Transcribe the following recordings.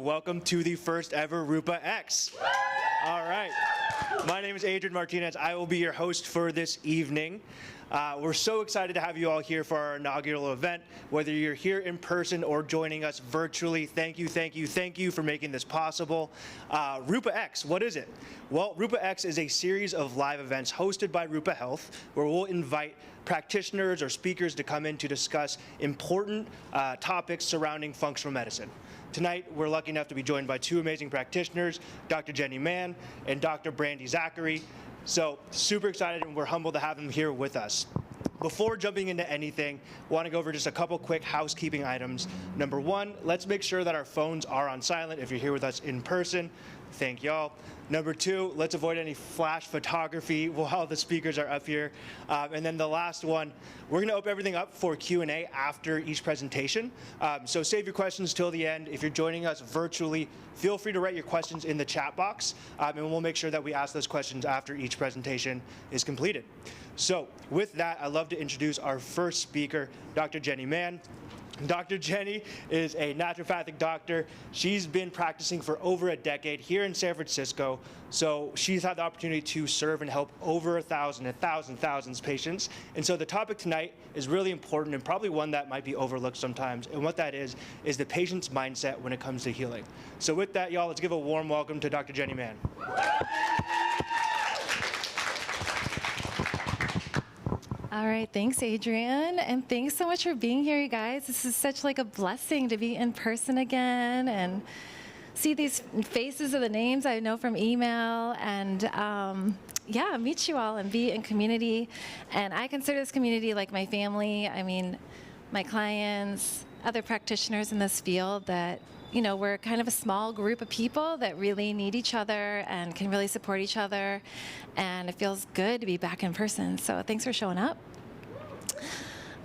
Welcome to the first ever RupaX. All right. My name is Adrian Martinez. I will be your host for this evening. We're so excited to have you all here for our inaugural event. Whether you're here in person or joining us virtually, thank you for making this possible. RupaX, what is it? Well, RupaX is a series of live events hosted by Rupa Health, where we'll invite practitioners or speakers to come in to discuss important topics surrounding functional medicine. Tonight, we're lucky enough to be joined by two amazing practitioners, Dr. Jenny Mann and Dr. Brandy Zachary. So super excited, and we're humbled to have them here with us. Before jumping into anything, I want to go over just a couple quick housekeeping items. Number one, let's make sure that our phones are on silent if you're here with us in person. Thank y'all. Number two, let's avoid any flash photography while the speakers are up here. And then the last one, we're going to open everything up for Q&A after each presentation. So save your questions till the end. If you're joining us virtually, feel free to write your questions in the chat box, and we'll make sure that we ask those questions after each presentation is completed. So with that, I'd love to introduce our first speaker, Dr. Jenny Mann. Dr. Jenny is a naturopathic doctor. She's been practicing for over a decade here in San Francisco. So she's had the opportunity to serve and help over thousands patients. And so the topic tonight is really important and probably one that might be overlooked sometimes. And what that is the patient's mindset when it comes to healing. So with that, y'all, let's give a warm welcome to Dr. Jenny Mann. All right, thanks, Adrian, and thanks so much for being here, you guys. This is such like a blessing to be in person again and see these faces of the names I know from email, and yeah, meet you all and be in community. And I consider this community like my family. I mean, my clients, other practitioners in this field that, you know, we're kind of a small group of people that really need each other and can really support each other. And it feels good to be back in person. So thanks for showing up.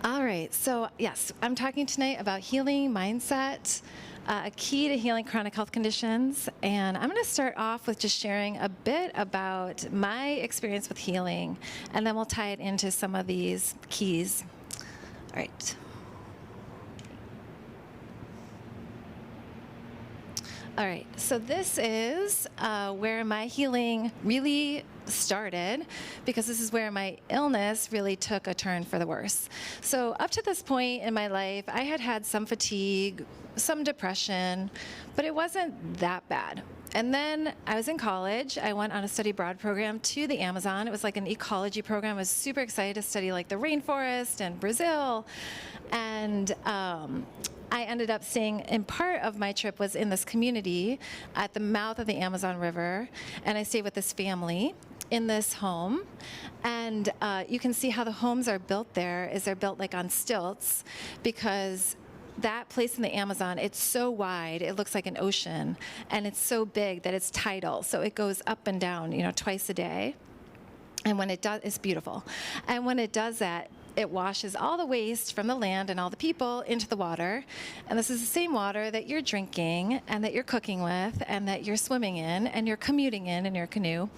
All right, so yes, I'm talking tonight about healing mindset, a key to healing chronic health conditions. And I'm going to start off with just sharing a bit about my experience with healing, and then we'll tie it into some of these keys. All right. All right, so this is where my healing really started, because this is where my illness really took a turn for the worse. So up to this point in my life, I had had some fatigue, some depression, but it wasn't that bad. And then I was in college. I went on a study abroad program to the Amazon. It was like an ecology program. I was super excited to study like the rainforest and Brazil. And I ended up staying, and part of my trip was in this community at the mouth of the Amazon River, and I stayed with this family in this home. And you can see how the homes are built there, is they're built like on stilts, because that place in the Amazon, it's so wide, it looks like an ocean, and it's so big that it's tidal, so it goes up and down, you know, twice a day. And when it does, it's beautiful. And when it does that, it washes all the waste from the land and all the people into the water. And this is the same water that you're drinking and that you're cooking with and that you're swimming in and you're commuting in your canoe.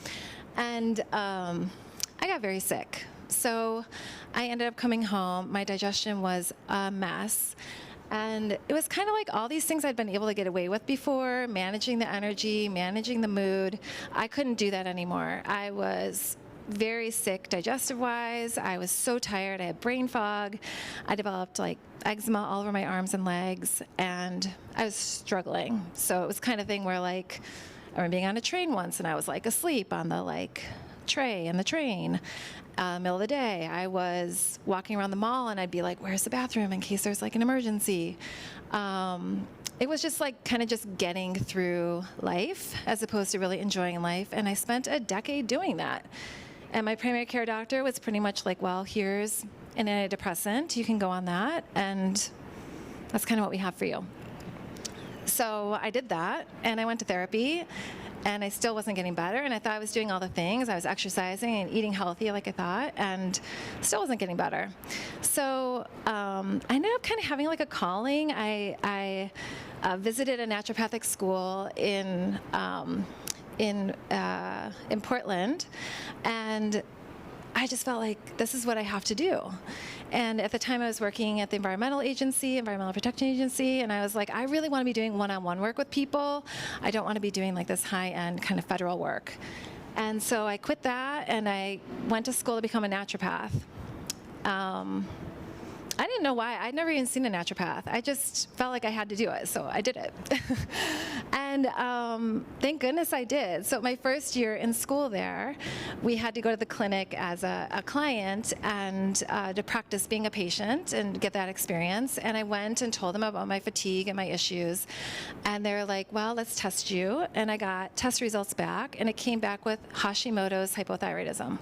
And I got very sick. So I ended up coming home. My digestion was a mess. And it was kind of like all these things I'd been able to get away with before, managing the energy, managing the mood. I couldn't do that anymore. I was very sick digestive-wise. I was so tired. I had brain fog. I developed like eczema all over my arms and legs, and I was struggling. So it was kind of thing where, like, I remember being on a train once, and I was like asleep on the like tray in the train. Middle of the day, I was walking around the mall, and I'd be like, "Where's the bathroom?" in case there's like an emergency. It was just like kind of just getting through life as opposed to really enjoying life, and I spent a decade doing that. And my primary care doctor was pretty much like, well, here's an antidepressant. You can go on that, and that's kind of what we have for you. So I did that, and I went to therapy, and I still wasn't getting better, and I thought I was doing all the things. I was exercising and eating healthy like I thought, and still wasn't getting better. So I ended up kind of having like a calling. I visited a naturopathic school in Portland, and I just felt like this is what I have to do. And at the time I was working at the Environmental Protection Agency, and I was like, I really want to be doing one-on-one work with people. I don't want to be doing like this high-end kind of federal work. And so I quit that, and I went to school to become a naturopath. I didn't know why. I'd never even seen a naturopath. I just felt like I had to do it, so I did it. And thank goodness I did. So my first year in school there, we had to go to the clinic as a client and to practice being a patient and get that experience. And I went and told them about my fatigue and my issues. And they're like, well, let's test you. And I got test results back, and it came back with Hashimoto's hypothyroidism.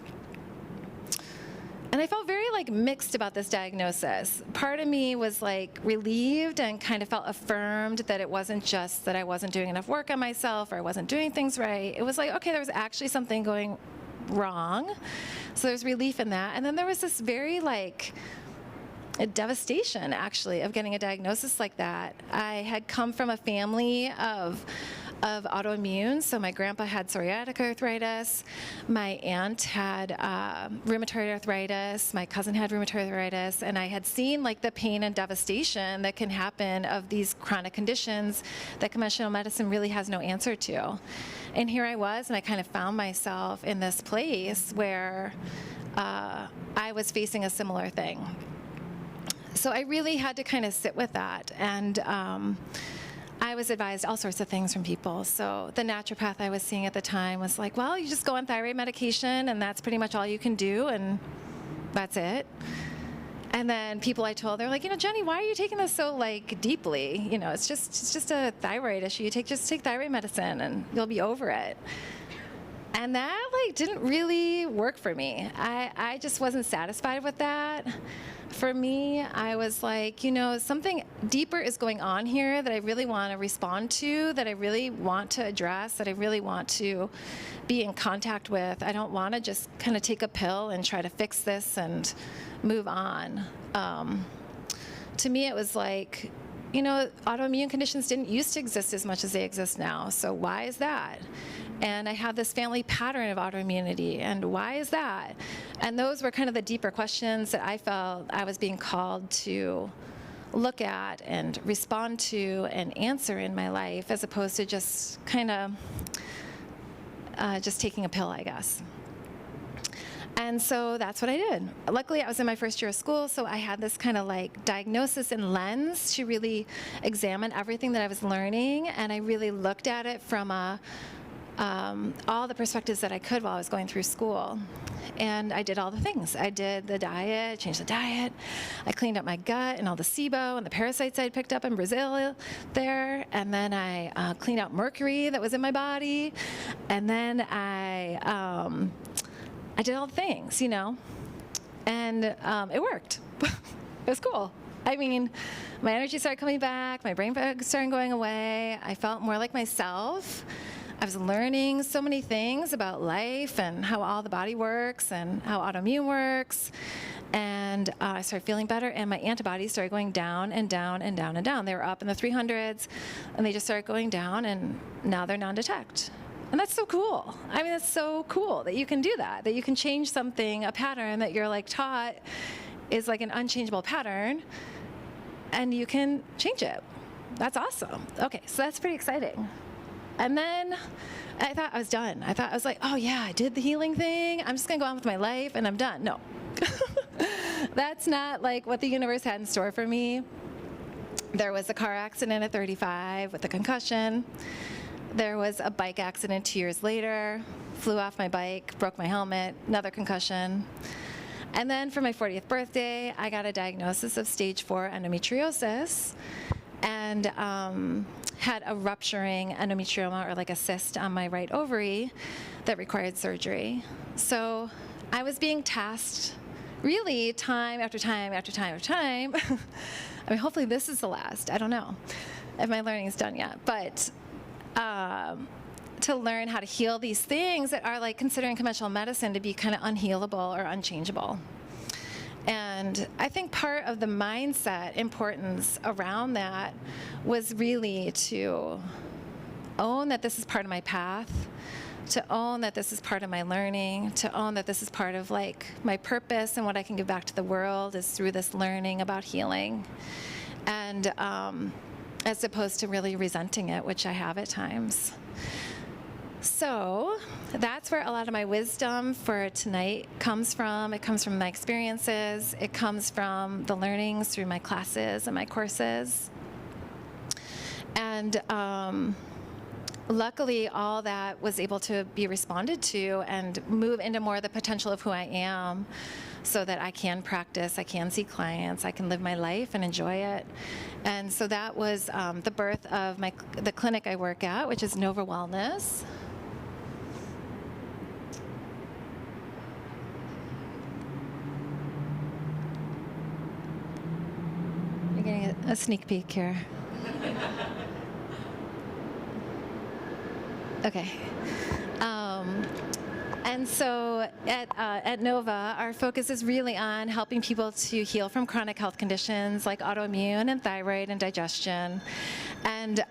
And I felt very like mixed about this diagnosis. Part of me was like relieved and kind of felt affirmed that it wasn't just that I wasn't doing enough work on myself or I wasn't doing things right. It was like, okay, there was actually something going wrong. So there's relief in that. And then there was this very like a devastation actually of getting a diagnosis like that. I had come from a family of autoimmune. So my grandpa had psoriatic arthritis, my aunt had rheumatoid arthritis, my cousin had rheumatoid arthritis, and I had seen like the pain and devastation that can happen of these chronic conditions that conventional medicine really has no answer to. And here I was, and I kind of found myself in this place where I was facing a similar thing. So I really had to kind of sit with that. And I was advised all sorts of things from people. So the naturopath I was seeing at the time was like, well, you just go on thyroid medication, and that's pretty much all you can do, and that's it. And then people I told, they're like, Jenny, why are you taking this so like deeply? It's just a thyroid issue. Just take thyroid medicine, and you'll be over it. And that like didn't really work for me. I just wasn't satisfied with that. For me, I was like, something deeper is going on here that I really want to respond to, that I really want to address, that I really want to be in contact with. I don't want to just kind of take a pill and try to fix this and move on. To me, it was like, autoimmune conditions didn't used to exist as much as they exist now. So why is that? And I have this family pattern of autoimmunity, and why is that? And those were kind of the deeper questions that I felt I was being called to look at and respond to and answer in my life, as opposed to just kind of just taking a pill, I guess. And so that's what I did. Luckily, I was in my first year of school, so I had this kind of like diagnosis and lens to really examine everything that I was learning, and I really looked at it from all the perspectives that I could while I was going through school. And I did all the things. I did the diet, changed the diet. I cleaned up my gut and all the SIBO and the parasites I'd picked up in Brazil there. And then I cleaned out mercury that was in my body. And then I did all the things, and it worked. It was cool. I mean, my energy started coming back. My brain fog started going away. I felt more like myself. I was learning so many things about life and how all the body works and how autoimmune works. And I started feeling better, and my antibodies started going down and down and down and down. They were up in the 300s, and they just started going down, and now they're non-detect. And that's so cool. I mean, that's so cool that you can do that you can change something, a pattern that you're like taught is like an unchangeable pattern, and you can change it. That's awesome. Okay, so that's pretty exciting. And then I thought I was done. I was like, oh yeah, I did the healing thing. I'm just gonna go on with my life and I'm done. No, that's not like what the universe had in store for me. There was a car accident at 35 with a concussion. There was a bike accident 2 years later, flew off my bike, broke my helmet, another concussion. And then for my 40th birthday, I got a diagnosis of stage 4 endometriosis, and had a rupturing endometrioma, or like a cyst on my right ovary that required surgery. So I was being tasked really time after time after time after time. I mean, hopefully this is the last. I don't know if my learning is done yet, but to learn how to heal these things that are like considering conventional medicine to be kind of unhealable or unchangeable. And I think part of the mindset importance around that was really to own that this is part of my path, to own that this is part of my learning, to own that this is part of like my purpose and what I can give back to the world is through this learning about healing. And as opposed to really resenting it, which I have at times. So that's where a lot of my wisdom for tonight comes from. It comes from my experiences. It comes from the learnings through my classes and my courses. And luckily, all that was able to be responded to and move into more of the potential of who I am so that I can practice, I can see clients, I can live my life and enjoy it. And so that was the birth of the clinic I work at, which is Nova Wellness. You're getting a sneak peek here. Okay. And so at Nova, our focus is really on helping people to heal from chronic health conditions like autoimmune and thyroid and digestion. And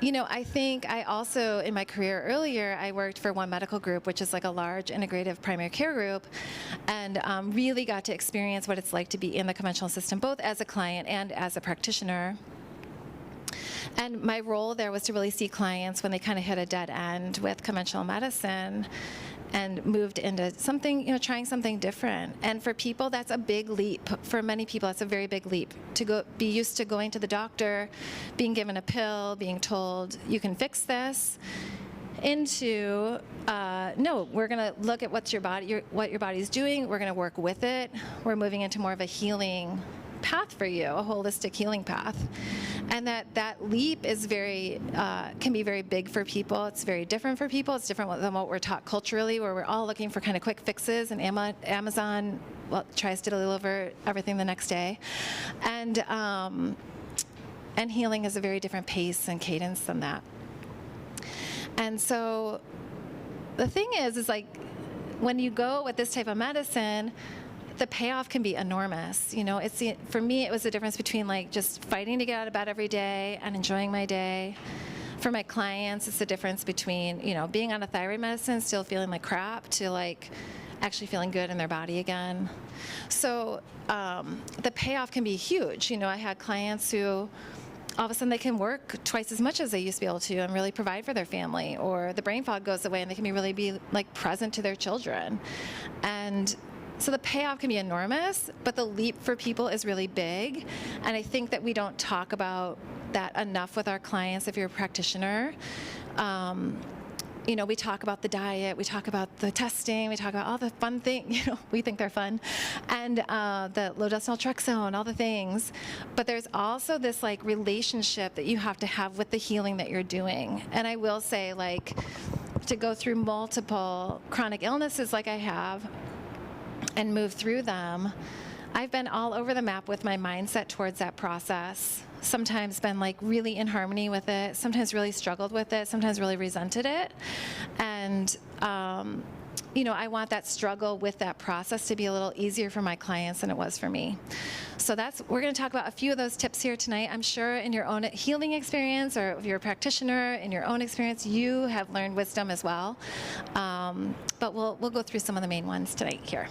you know, I think I also, in my career earlier, I worked for One Medical Group, which is like a large integrative primary care group, and really got to experience what it's like to be in the conventional system, both as a client and as a practitioner. And my role there was to really see clients when they kind of hit a dead end with conventional medicine and moved into something, you know, trying something different. And for people, that's a big leap. For many people, that's a very big leap to be used to going to the doctor, being given a pill, being told, you can fix this, into, no, we're going to look at what your body's doing. We're going to work with it. We're moving into more of a healing path for you, a holistic healing path. And that leap is can be very big for people. It's very different for people. It's different than what we're taught culturally, where we're all looking for kind of quick fixes, and Amazon tries to deliver everything the next day. And healing is a very different pace and cadence than that. And so the thing is like, when you go with this type of medicine, the payoff can be enormous. You know, for me, it was the difference between like just fighting to get out of bed every day and enjoying my day. For my clients, it's the difference between, you know, being on a thyroid medicine, still feeling like crap, to like actually feeling good in their body again. So the payoff can be huge. You know, I had clients who all of a sudden they can work twice as much as they used to be able to and really provide for their family, or the brain fog goes away and they can really be like present to their children. And so the payoff can be enormous, but the leap for people is really big. And I think that we don't talk about that enough with our clients if you're a practitioner. You know, we talk about the diet, we talk about the testing, we talk about all the fun things, you know, we think they're fun, and the low-dose naltrexone, all the things. But there's also this like relationship that you have to have with the healing that you're doing. And I will say, like, to go through multiple chronic illnesses like I have and move through them, I've been all over the map with my mindset towards that process. Sometimes been like really in harmony with it, sometimes really struggled with it, sometimes really resented it. And you know, I want that struggle with that process to be a little easier for my clients than it was for me. So we're going to talk about a few of those tips here tonight. I'm sure in your own healing experience, or if you're a practitioner, in your own experience, you have learned wisdom as well. But we'll go through some of the main ones tonight here.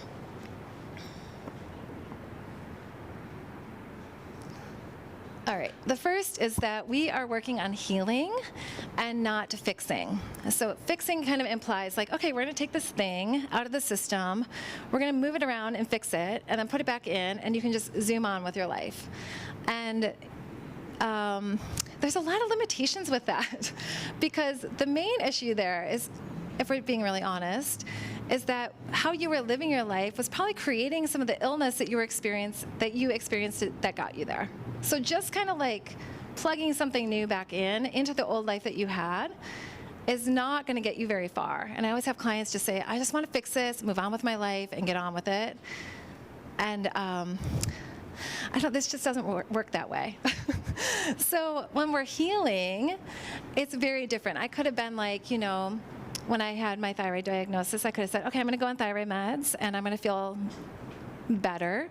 All right, the first is that we are working on healing and not fixing. So fixing kind of implies like, okay, we're gonna take this thing out of the system, we're gonna move it around and fix it, and then put it back in, and you can just zoom on with your life. And there's a lot of limitations with that, because the main issue there is, if we're being really honest, is that how you were living your life was probably creating some of the illness that you experienced that got you there. So just kind of like plugging something new back into the old life that you had is not going to get you very far. And I always have clients just say, I just want to fix this, move on with my life, and get on with it. And this just doesn't work that way. So when we're healing, it's very different. I could have been like, you know, when I had my thyroid diagnosis, I could have said, okay, I'm going to go on thyroid meds, and I'm going to feel better.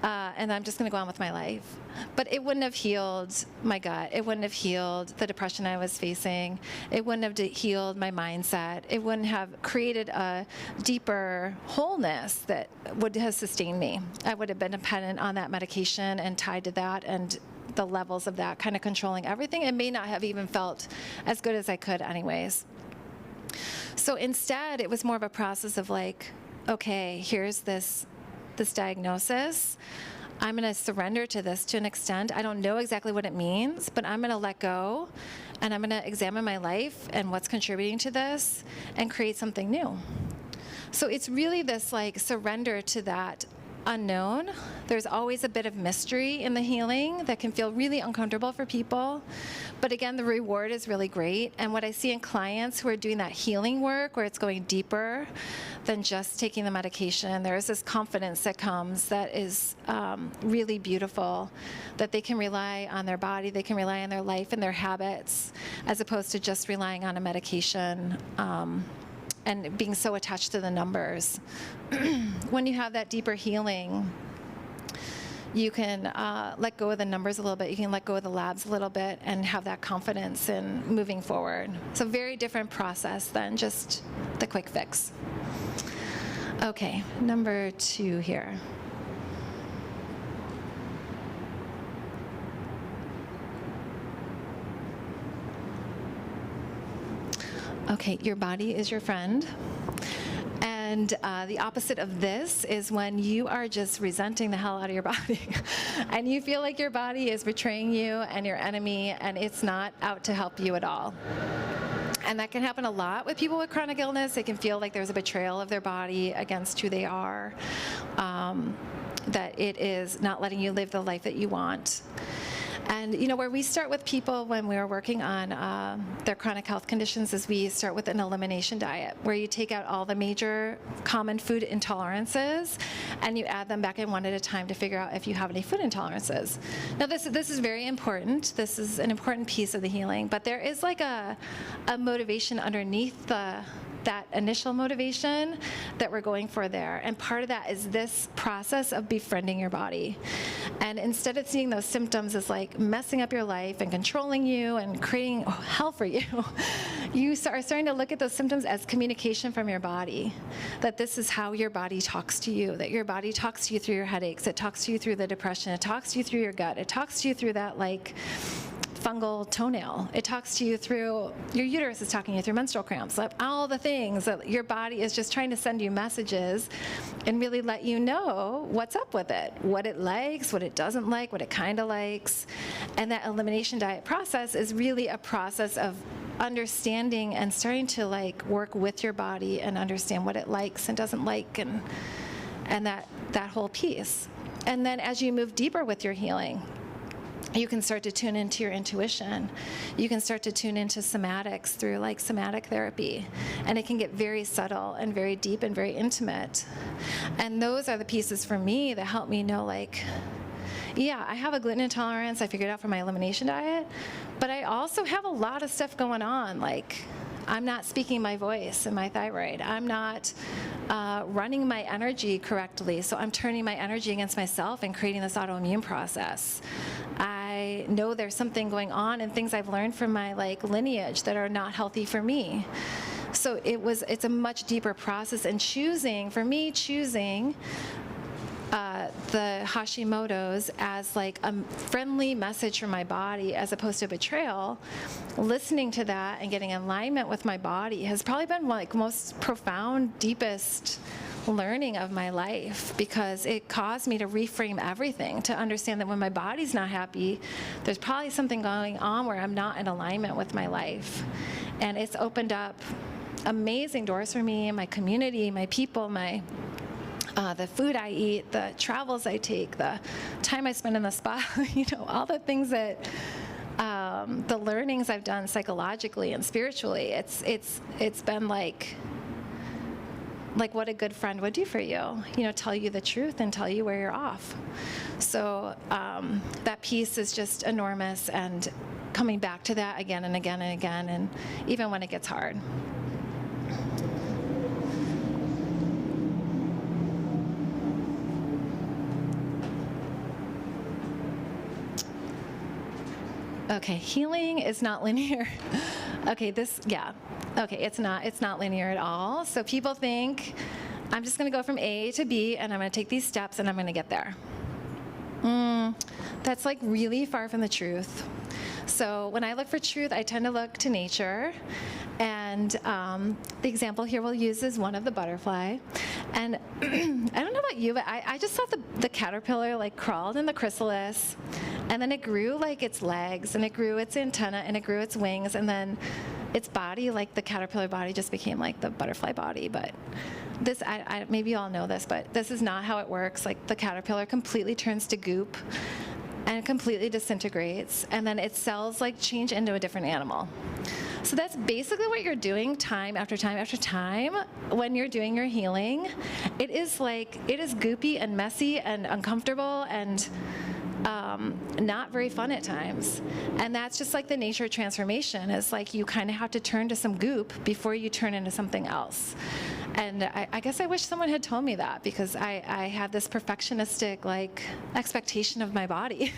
and I'm just going to go on with my life. But it wouldn't have healed my gut. It wouldn't have healed the depression I was facing. It wouldn't have healed my mindset. It wouldn't have created a deeper wholeness that would have sustained me. I would have been dependent on that medication and tied to that, and the levels of that kind of controlling everything. It may not have even felt as good as I could anyways. So instead, it was more of a process of like, okay, here's this diagnosis. I'm going to surrender to this to an extent. I don't know exactly what it means, but I'm going to let go, and I'm going to examine my life and what's contributing to this and create something new. So it's really this like surrender to that unknown. There's always a bit of mystery in the healing that can feel really uncomfortable for people. But again, the reward is really great. And what I see in clients who are doing that healing work, where it's going deeper than just taking the medication, there is this confidence that comes that is really beautiful, that they can rely on their body, they can rely on their life and their habits, as opposed to just relying on a medication and being so attached to the numbers. When you have that deeper healing, you can let go of the numbers a little bit. You can let go of the labs a little bit and have that confidence in moving forward. It's a very different process than just the quick fix. Okay, number 2 here. Okay, your body is your friend. And the opposite of this is when you are just resenting the hell out of your body and you feel like your body is betraying you and your enemy, and it's not out to help you at all. And that can happen a lot with people with chronic illness. They can feel like there's a betrayal of their body against who they are, that it is not letting you live the life that you want. And, you know, where we start with people when we're working on their chronic health conditions is we start with an elimination diet, where you take out all the major common food intolerances and you add them back in one at a time to figure out if you have any food intolerances. Now, this is very important. This is an important piece of the healing, but there is like a motivation underneath that initial motivation that we're going for there. And part of that is this process of befriending your body. And instead of seeing those symptoms as like messing up your life and controlling you and creating hell for you, you are starting to look at those symptoms as communication from your body. That this is how your body talks to you, that your body talks to you through your headaches, it talks to you through the depression, it talks to you through your gut, it talks to you through that like fungal toenail. It talks to you through, your uterus is talking to you through menstrual cramps, like all the things that your body is just trying to send you messages and really let you know what's up with it, what it likes, what it doesn't like, what it kind of likes. And that elimination diet process is really a process of understanding and starting to like work with your body and understand what it likes and doesn't like, and that whole piece. And then as you move deeper with your healing, you can start to tune into your intuition. You can start to tune into somatics through like somatic therapy. And it can get very subtle and very deep and very intimate. And those are the pieces for me that help me know like, yeah, I have a gluten intolerance. I figured out from my elimination diet. But I also have a lot of stuff going on. Like, I'm not speaking my voice in my thyroid. I'm not running my energy correctly, so I'm turning my energy against myself and creating this autoimmune process. I know there's something going on and things I've learned from my like lineage that are not healthy for me. So it's a much deeper process, and for me choosing the Hashimoto's as like a friendly message from my body as opposed to betrayal, listening to that and getting alignment with my body has probably been like most profound, deepest learning of my life, because it caused me to reframe everything, to understand that when my body's not happy, there's probably something going on where I'm not in alignment with my life. And it's opened up amazing doors for me, my community, my people, the food I eat, the travels I take, the time I spend in the spa, all the things that, the learnings I've done psychologically and spiritually, it's been like what a good friend would do for you, tell you the truth and tell you where you're off. So that piece is just enormous, and coming back to that again and again and again, and even when it gets hard. Okay, healing is not linear. Okay, it's not linear at all. So people think, I'm just gonna go from A to B and I'm gonna take these steps and I'm gonna get there. That's like really far from the truth. So when I look for truth, I tend to look to nature. And the example here we'll use is one of the butterfly. And I don't know about you, but I just thought the caterpillar like crawled in the chrysalis, and then it grew like its legs, and it grew its antenna, and it grew its wings, and then its body, like the caterpillar body, just became like the butterfly body. But this, maybe you all know this, but this is not how it works. Like the caterpillar completely turns to goop and completely disintegrates, and then its cells like change into a different animal. So that's basically what you're doing time after time after time when you're doing your healing. It is goopy and messy and uncomfortable and not very fun at times. And that's just like the nature of transformation. It's like you kind of have to turn to some goop before you turn into something else. And I guess I wish someone had told me that, because I had this perfectionistic like expectation of my body.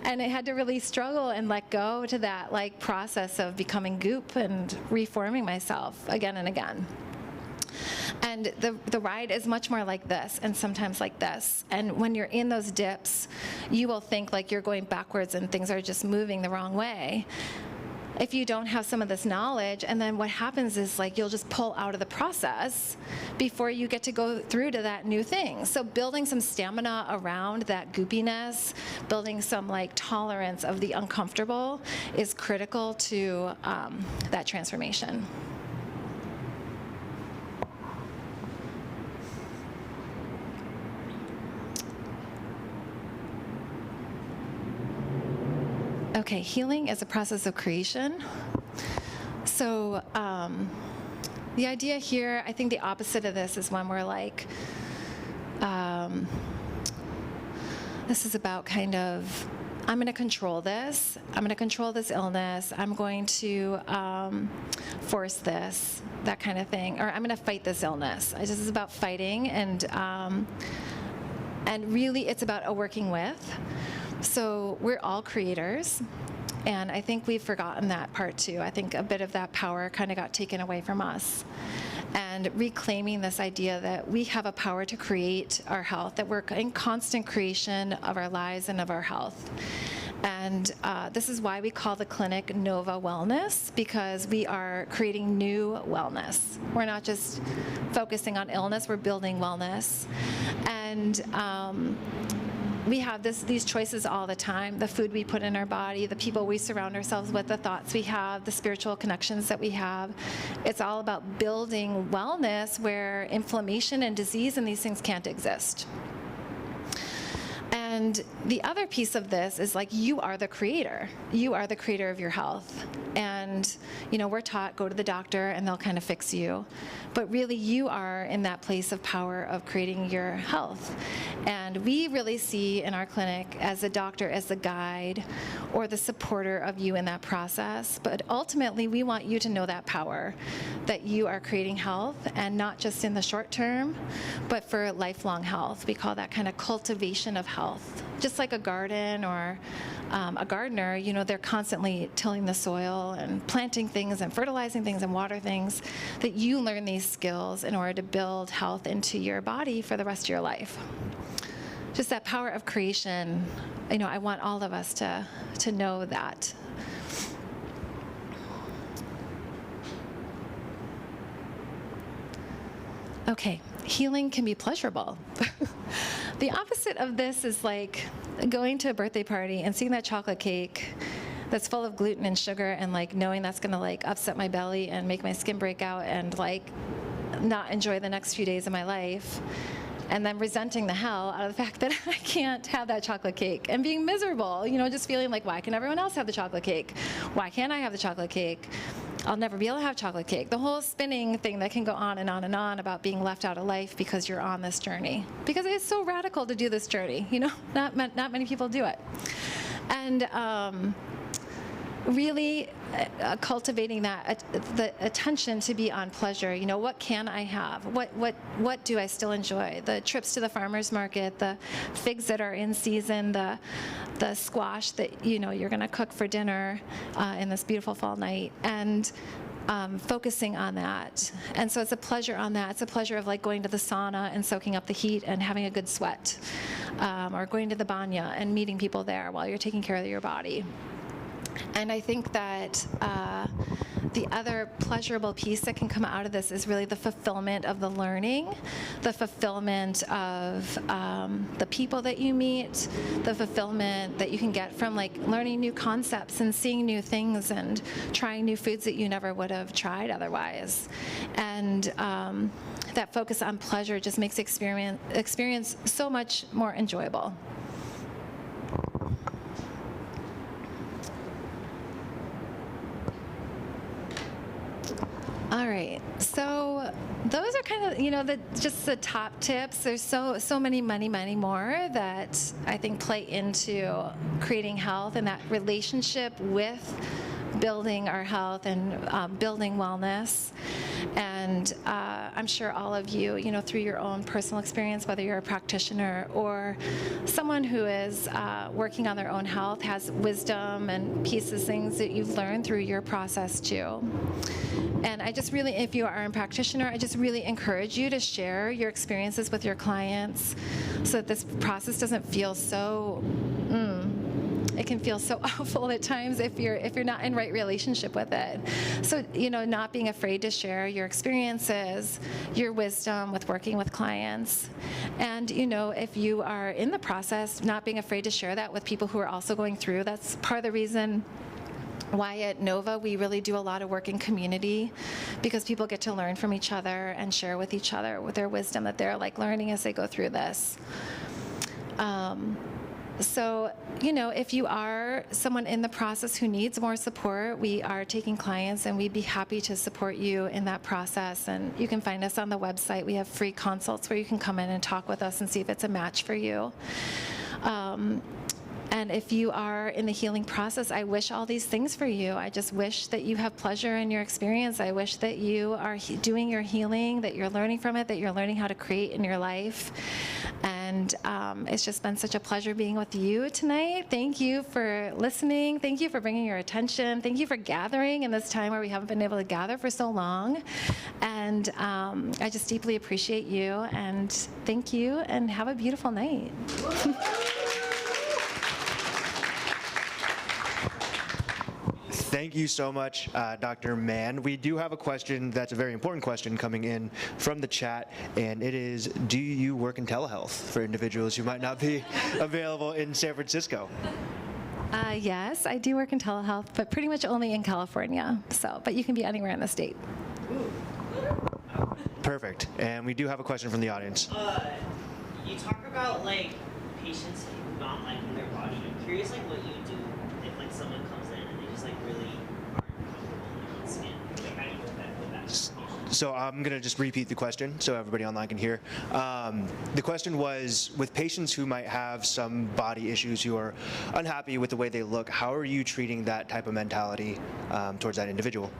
And I had to really struggle and let go to that like process of becoming goop and reforming myself again and again. And the ride is much more like this and sometimes like this. And when you're in those dips, you will think like you're going backwards and things are just moving the wrong way if you don't have some of this knowledge. And then what happens is like you'll just pull out of the process before you get to go through to that new thing. So building some stamina around that goopiness, building some like tolerance of the uncomfortable is critical to that transformation. Okay, healing is a process of creation. So the idea here, I think the opposite of this is when we're like, this is about kind of, I'm going to control this. I'm going to control this illness. I'm going to force this, that kind of thing. Or I'm going to fight this illness. This is about fighting, and really it's about a working with. So we're all creators, and I think we've forgotten that part too. I think a bit of that power kind of got taken away from us. And reclaiming this idea that we have a power to create our health, that we're in constant creation of our lives and of our health. And this is why we call the clinic Nova Wellness, because we are creating new wellness. We're not just focusing on illness, we're building wellness. And we have these choices all the time: the food we put in our body, the people we surround ourselves with, the thoughts we have, the spiritual connections that we have. It's all about building wellness where inflammation and disease and these things can't exist. And the other piece of this is like, you are the creator. You are the creator of your health. And, you know, we're taught, go to the doctor and they'll kind of fix you. But really, you are in that place of power of creating your health. And we really see in our clinic as a doctor as the guide or the supporter of you in that process. But ultimately, we want you to know that power, that you are creating health, and not just in the short term, but for lifelong health. We call that kind of cultivation of health. Just like a garden or a gardener, you know, they're constantly tilling the soil and planting things and fertilizing things and water things, that you learn these skills in order to build health into your body for the rest of your life. Just that power of creation, you know, I want all of us to know that. Okay, healing can be pleasurable. The opposite of this is like going to a birthday party and seeing that chocolate cake that's full of gluten and sugar, and like knowing that's gonna like upset my belly and make my skin break out and like not enjoy the next few days of my life, and then resenting the hell out of the fact that I can't have that chocolate cake and being miserable, you know, just feeling like, why can everyone else have the chocolate cake? Why can't I have the chocolate cake? I'll never be able to have chocolate cake. The whole spinning thing that can go on and on and on about being left out of life because you're on this journey. Because it's so radical to do this journey, you know, not many people do it. And really cultivating that the attention to be on pleasure. You know, what can I have? What do I still enjoy? The trips to the farmers market, the figs that are in season, the squash that you're going to cook for dinner in this beautiful fall night, and focusing on that. And so it's a pleasure on that. It's a pleasure of like going to the sauna and soaking up the heat and having a good sweat, or going to the banya and meeting people there while you're taking care of your body. And I think that the other pleasurable piece that can come out of this is really the fulfillment of the learning, the fulfillment of the people that you meet, the fulfillment that you can get from like learning new concepts and seeing new things and trying new foods that you never would have tried otherwise. And that focus on pleasure just makes experience so much more enjoyable. All right, so those are kind of, just the top tips. There's so many more that I think play into creating health and that relationship with building our health and building wellness. And I'm sure all of you, through your own personal experience, whether you're a practitioner or someone who is working on their own health, has wisdom and pieces, things that you've learned through your process too. And I just really, if you are a practitioner, I just really encourage you to share your experiences with your clients so that this process doesn't feel so, it can feel so awful at times if you're not in right relationship with it. So, not being afraid to share your experiences, your wisdom with working with clients. And, if you are in the process, not being afraid to share that with people who are also going through. That's part of the reason why at Nova we really do a lot of work in community, because people get to learn from each other and share with each other with their wisdom that they're like learning as they go through this. So, if you are someone in the process who needs more support, we are taking clients and we'd be happy to support you in that process. And you can find us on the website. We have free consults where you can come in and talk with us and see if it's a match for you. And if you are in the healing process, I wish all these things for you. I just wish that you have pleasure in your experience. I wish that you are doing your healing, that you're learning from it, that you're learning how to create in your life. And it's just been such a pleasure being with you tonight. Thank you for listening. Thank you for bringing your attention. Thank you for gathering in this time where we haven't been able to gather for so long. And I just deeply appreciate you. And thank you, and have a beautiful night. Thank you so much, Dr. Mann. We do have a question that's a very important question coming in from the chat, and it is, do you work in telehealth for individuals who might not be available in San Francisco? Yes, I do work in telehealth, but pretty much only in California. But you can be anywhere in the state. Perfect. And we do have a question from the audience. You talk about patients not liking their body. I'm curious what you do if someone comes in and they just really aren't comfortable in their own skin. How do you work with that? So I'm going to just repeat the question so everybody online can hear. The question was, with patients who might have some body issues, who are unhappy with the way they look, how are you treating that type of mentality towards that individual?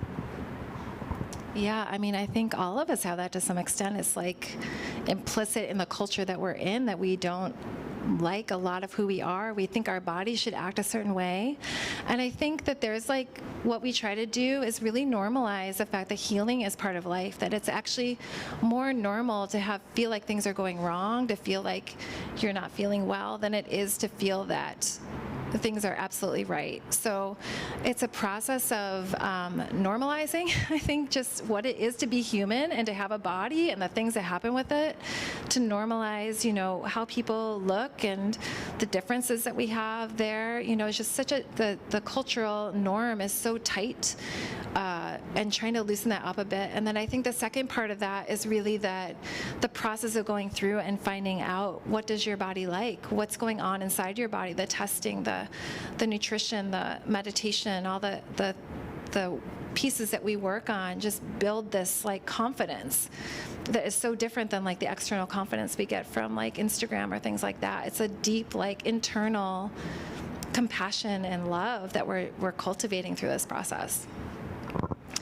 Yeah, I think all of us have that to some extent. It's implicit in the culture that we're in, that we don't like a lot of who we are. We think our body should act a certain way. And I think that there's what we try to do is really normalize the fact that healing is part of life, that it's actually more normal to feel like things are going wrong, to feel like you're not feeling well, than it is to feel that things are absolutely right. So it's a process of normalizing, I think, just what it is to be human and to have a body and the things that happen with it, to normalize, how people look and the differences that we have there. It's just such the cultural norm is so tight, and trying to loosen that up a bit. And then I think the second part of that is really that the process of going through and finding out, what does your body like? What's going on inside your body? The testing, the nutrition, the meditation, all the pieces that we work on just build this confidence that is so different than the external confidence we get from Instagram or things like that. It's a deep internal compassion and love that we're cultivating through this process.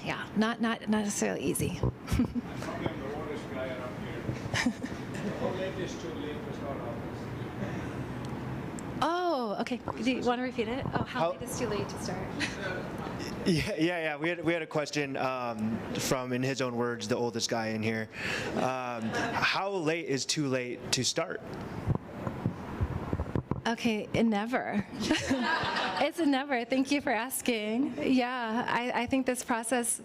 Yeah, not necessarily easy. I'm the oldest guy around here. How late is too late to start office? Oh, okay. Do you want to repeat it? Oh, how late is too late to start? Yeah. We had a question from, in his own words, the oldest guy in here. How late is too late to start? Okay, never. It's a never. Thank you for asking. Yeah, I think this process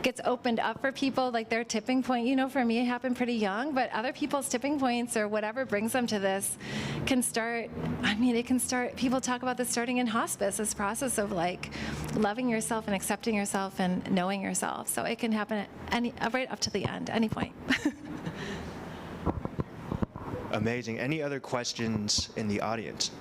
gets opened up for people, like their tipping point. You know, for me, it happened pretty young, but other people's tipping points or whatever brings them to this can start, it can start, people talk about this starting in hospice, this process of like loving yourself and accepting yourself and knowing yourself. So it can happen at right up to the end, any point. Amazing. Any other questions in the audience?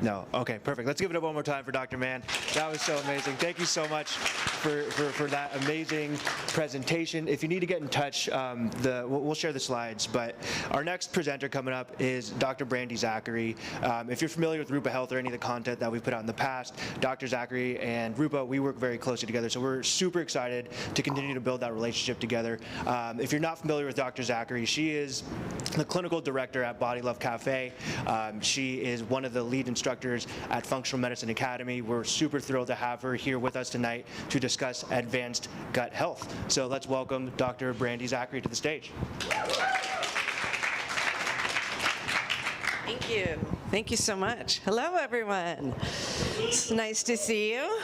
No. Okay, perfect. Let's give it up one more time for Dr. Mann. That was so amazing. Thank you so much for that amazing presentation. If you need to get in touch, we'll share the slides, but our next presenter coming up is Dr. Brandy Zachary. If you're familiar with Rupa Health or any of the content that we've put out in the past, Dr. Zachary and Rupa, we work very closely together, so we're super excited to continue to build that relationship together. If you're not familiar with Dr. Zachary, she is the clinical director at Body Love Cafe. She is one of the lead instructors at Functional Medicine Academy. We're super thrilled to have her here with us tonight to discuss advanced gut health. So let's welcome Dr. Brandy Zachary to the stage. Thank you. Thank you so much. Hello, everyone. It's nice to see you.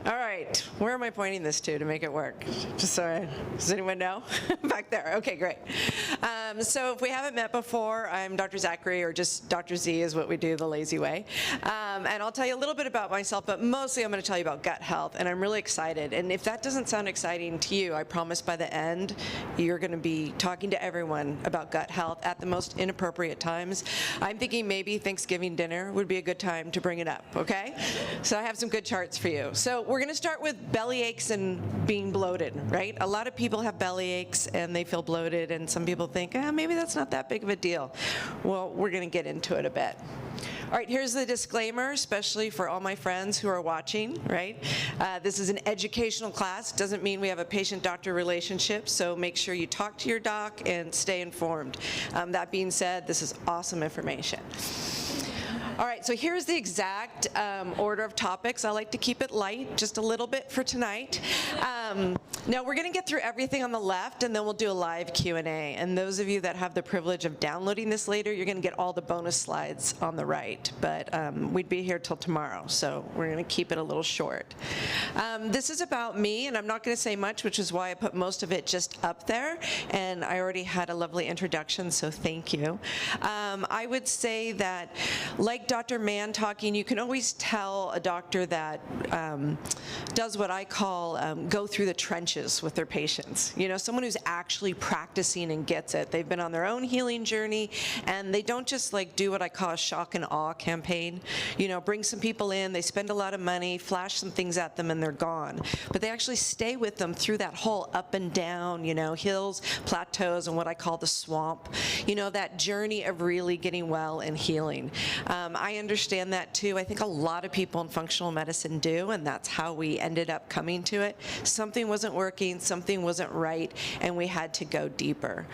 All right, where am I pointing this to make it work? Just so does anyone know? Back there. Okay, great. So if we haven't met before, I'm Dr. Zachary, or just Dr. Z is what we do the lazy way. And I'll tell you a little bit about myself, but mostly I'm going to tell you about gut health, and I'm really excited. And if that doesn't sound exciting to you, I promise by the end, you're going to be talking to everyone about gut health at the most inappropriate times. I'm thinking maybe Thanksgiving dinner would be a good time to bring it up, okay? So I have some good charts for you. So we're going to start with belly aches and being bloated, right? A lot of people have belly aches and they feel bloated, and some people think, maybe that's not that big of a deal. Well, we're going to get into it a bit. All right, here's the disclaimer, especially for all my friends who are watching, right? This is an educational class. Doesn't mean we have a patient-doctor relationship, so make sure you talk to your doc and stay informed. That being said, this is awesome information. All right, so here's the exact order of topics. I like to keep it light, just a little bit for tonight. Now we're going to get through everything on the left, and then we'll do a live Q&A. And those of you that have the privilege of downloading this later, you're going to get all the bonus slides on the right. But we'd be here till tomorrow, so we're going to keep it a little short. This is about me, and I'm not going to say much, which is why I put most of it just up there. And I already had a lovely introduction, so thank you. I would say that, like Dr. Mann talking, you can always tell a doctor that does what I call go through the trenches with their patients. You know, someone who's actually practicing and gets it. They've been on their own healing journey, and they don't just like do what I call a shock and awe campaign. You know, bring some people in, they spend a lot of money, flash some things at them, and they're gone. But they actually stay with them through that whole up and down, you know, hills, plateaus, and what I call the swamp. You know, that journey of really getting well and healing. I understand that too. I think a lot of people in functional medicine do, and that's how we ended up coming to it. Something wasn't working, something wasn't right, and we had to go deeper.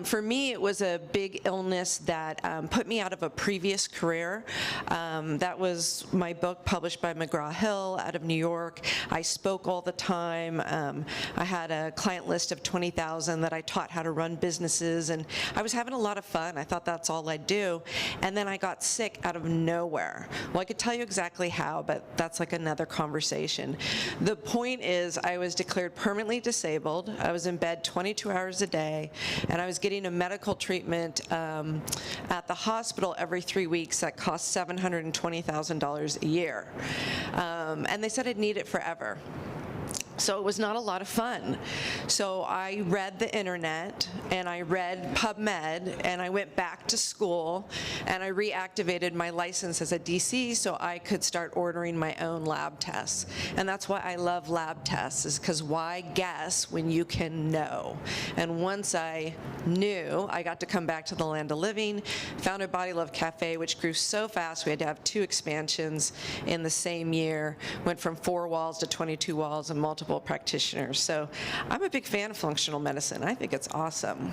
For me, it was a big illness that put me out of a previous career. That was my book published by McGraw-Hill out of New York. I spoke all the time. I had a client list of 20,000 that I taught how to run businesses, and I was having a lot of fun. I thought that's all I'd do. And then I got sick out of nowhere. Well, I could tell you exactly how, but that's like another conversation. The point is, I was declared permanently disabled. I was in bed 22 hours a day, and I was getting a medical treatment at the hospital every 3 weeks that cost $720,000 a year. And they said I'd need it forever. So it was not a lot of fun. So I read the internet, and I read PubMed, and I went back to school, and I reactivated my license as a DC so I could start ordering my own lab tests. And that's why I love lab tests, is because why guess when you can know? And once I knew, I got to come back to the land of living, founded Body Love Cafe, which grew so fast we had to have 2 expansions in the same year, went from 4 walls to 22 walls and multiple practitioners. So I'm a big fan of functional medicine. I think it's awesome.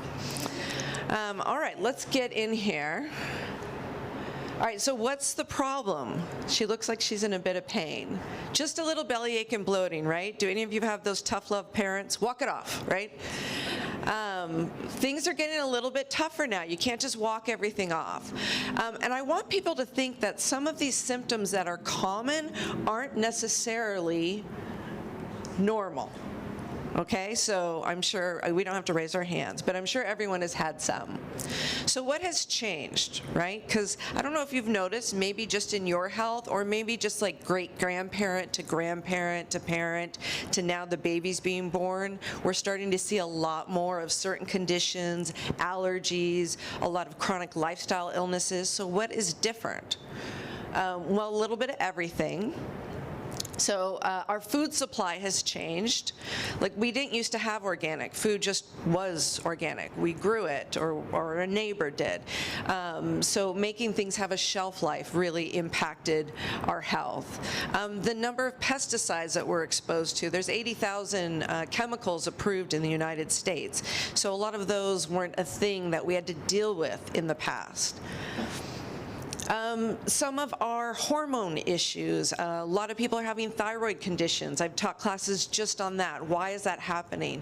All right, let's get in here. All right, so what's the problem? She looks like she's in a bit of pain. Just a little bellyache and bloating, right? Do any of you have those tough love parents? Walk it off, right? Things are getting a little bit tougher now. You can't just walk everything off. And I want people to think that some of these symptoms that are common aren't necessarily normal. Okay, so I'm sure we don't have to raise our hands, but I'm sure everyone has had some. So what has changed, right? Because I don't know if you've noticed, maybe just in your health, or maybe just like great-grandparent to grandparent to parent to now the baby's being born, we're starting to see a lot more of certain conditions, allergies, a lot of chronic lifestyle illnesses. So what is different? Well, a little bit of everything. So our food supply has changed. Like, we didn't used to have organic. Food just was organic. We grew it, or a neighbor did. So making things have a shelf life really impacted our health. The number of pesticides that we're exposed to, there's 80,000 chemicals approved in the United States. So a lot of those weren't a thing that we had to deal with in the past. Some of our hormone issues, a lot of people are having thyroid conditions. I've taught classes just on that. Why is that happening?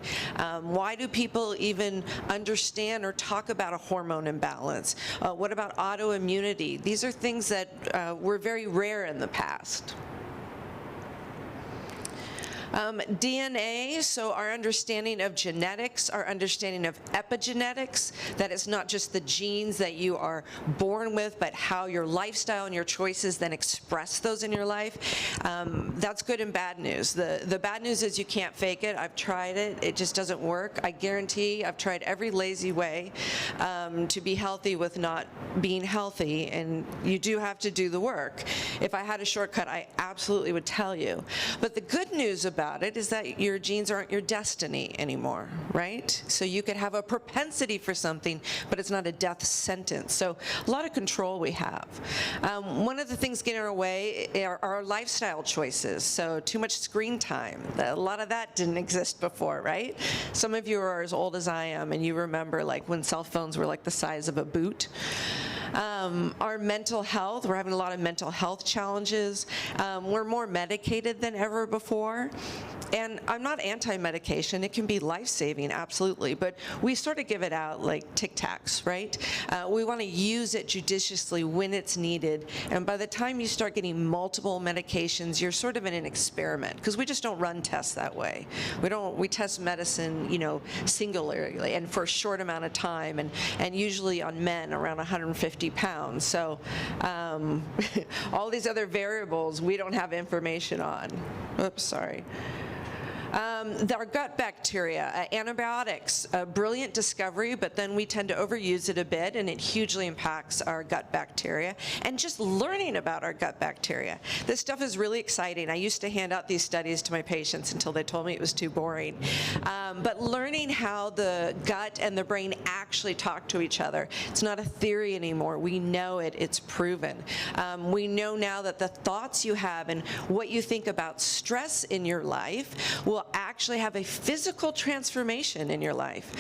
Why do people even understand or talk about a hormone imbalance? What about autoimmunity? These are things that were very rare in the past. DNA, so our understanding of genetics, our understanding of epigenetics, that it's not just the genes that you are born with, but how your lifestyle and your choices then express those in your life. That's good and bad news. The bad news is you can't fake it. I've tried it. It just doesn't work. I guarantee I've tried every lazy way to be healthy with not being healthy, and you do have to do the work. If I had a shortcut, I absolutely would tell you. But the good news about it is that your genes aren't your destiny anymore, right? So you could have a propensity for something, but it's not a death sentence. So a lot of control we have. One of the things getting in our way are our lifestyle choices. So too much screen time. A lot of that didn't exist before, right? Some of you are as old as I am, and you remember like when cell phones were like the size of a boot. Our mental health, we're having a lot of mental health challenges. We're more medicated than ever before. And I'm not anti-medication. It can be life-saving, absolutely. But we sort of give it out like Tic Tacs, right? We want to use it judiciously when it's needed. And by the time you start getting multiple medications, you're sort of in an experiment, because we just don't run tests that way. We test medicine, you know, singularly and for a short amount of time, and usually on men around 150 pounds. So all these other variables we don't have information on. Oops, sorry. Our gut bacteria, antibiotics, a brilliant discovery, but then we tend to overuse it a bit, and it hugely impacts our gut bacteria. And just learning about our gut bacteria. This stuff is really exciting. I used to hand out these studies to my patients until they told me it was too boring. But learning how the gut and the brain actually talk to each other. It's not a theory anymore. We know it. It's proven. We know now that the thoughts you have and what you think about stress in your life will actually have a physical transformation in your life,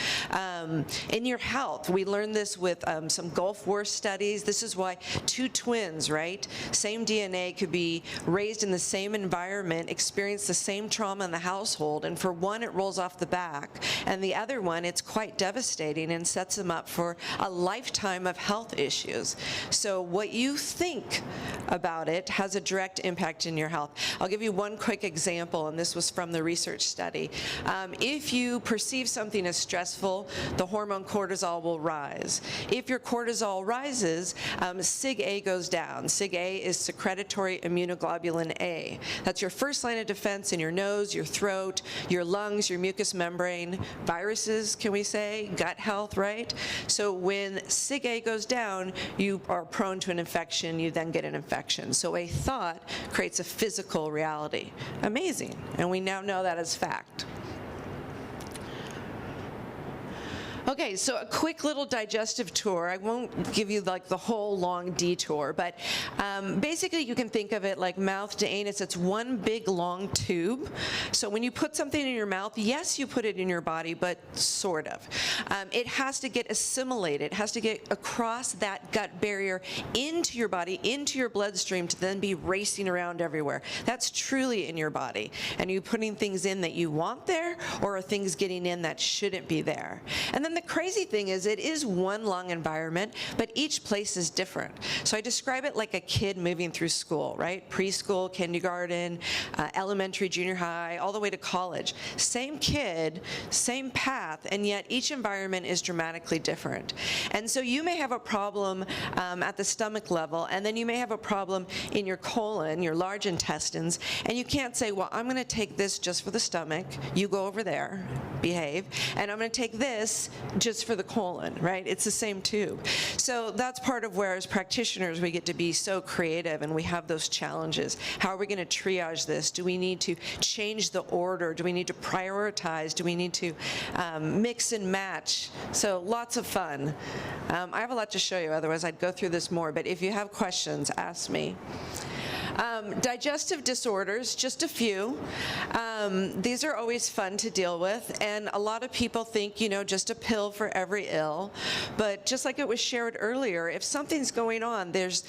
in your health. We learned this with some Gulf War studies. This is why two twins, right? Same DNA could be raised in the same environment, experience the same trauma in the household, and for one it rolls off the back, and the other one it's quite devastating and sets them up for a lifetime of health issues. So what you think about it has a direct impact in your health. I'll give you one quick example, and this was from the research study. If you perceive something as stressful, the hormone cortisol will rise. If your cortisol rises, SIG-A goes down. SIG-A is secretory immunoglobulin A. That's your first line of defense in your nose, your throat, your lungs, your mucous membrane, viruses, can we say, gut health, right? So when SIG-A goes down, you are prone to an infection, you then get an infection. So a thought creates a physical reality. Amazing, and we now know that as fact. Okay, so a quick little digestive tour. I won't give you like the whole long detour, but basically you can think of it like mouth to anus. It's one big long tube. So when you put something in your mouth, yes, you put it in your body, but sort of. It has to get assimilated. It has to get across that gut barrier into your body, into your bloodstream, to then be racing around everywhere. That's truly in your body. And you putting things in that you want there, or are things getting in that shouldn't be there? And then the crazy thing is it is one lung environment, but each place is different. So I describe it like a kid moving through school, right? Preschool, kindergarten, elementary, junior high, all the way to college. Same kid, same path, and yet each environment is dramatically different. And so you may have a problem at the stomach level, and then you may have a problem in your colon, your large intestines, and you can't say, well, I'm going to take this just for the stomach, you go over there, behave, and I'm going to take this just for the colon, right? It's the same tube. So that's part of where, as practitioners, we get to be so creative and we have those challenges. How are we going to triage this? Do we need to change the order? Do we need to prioritize? Do we need to mix and match? So lots of fun. I have a lot to show you, otherwise I'd go through this more, but if you have questions, ask me. Digestive disorders, just a few. These are always fun to deal with, and a lot of people think, you know, just a pill for every ill. But just like it was shared earlier, if something's going on, there's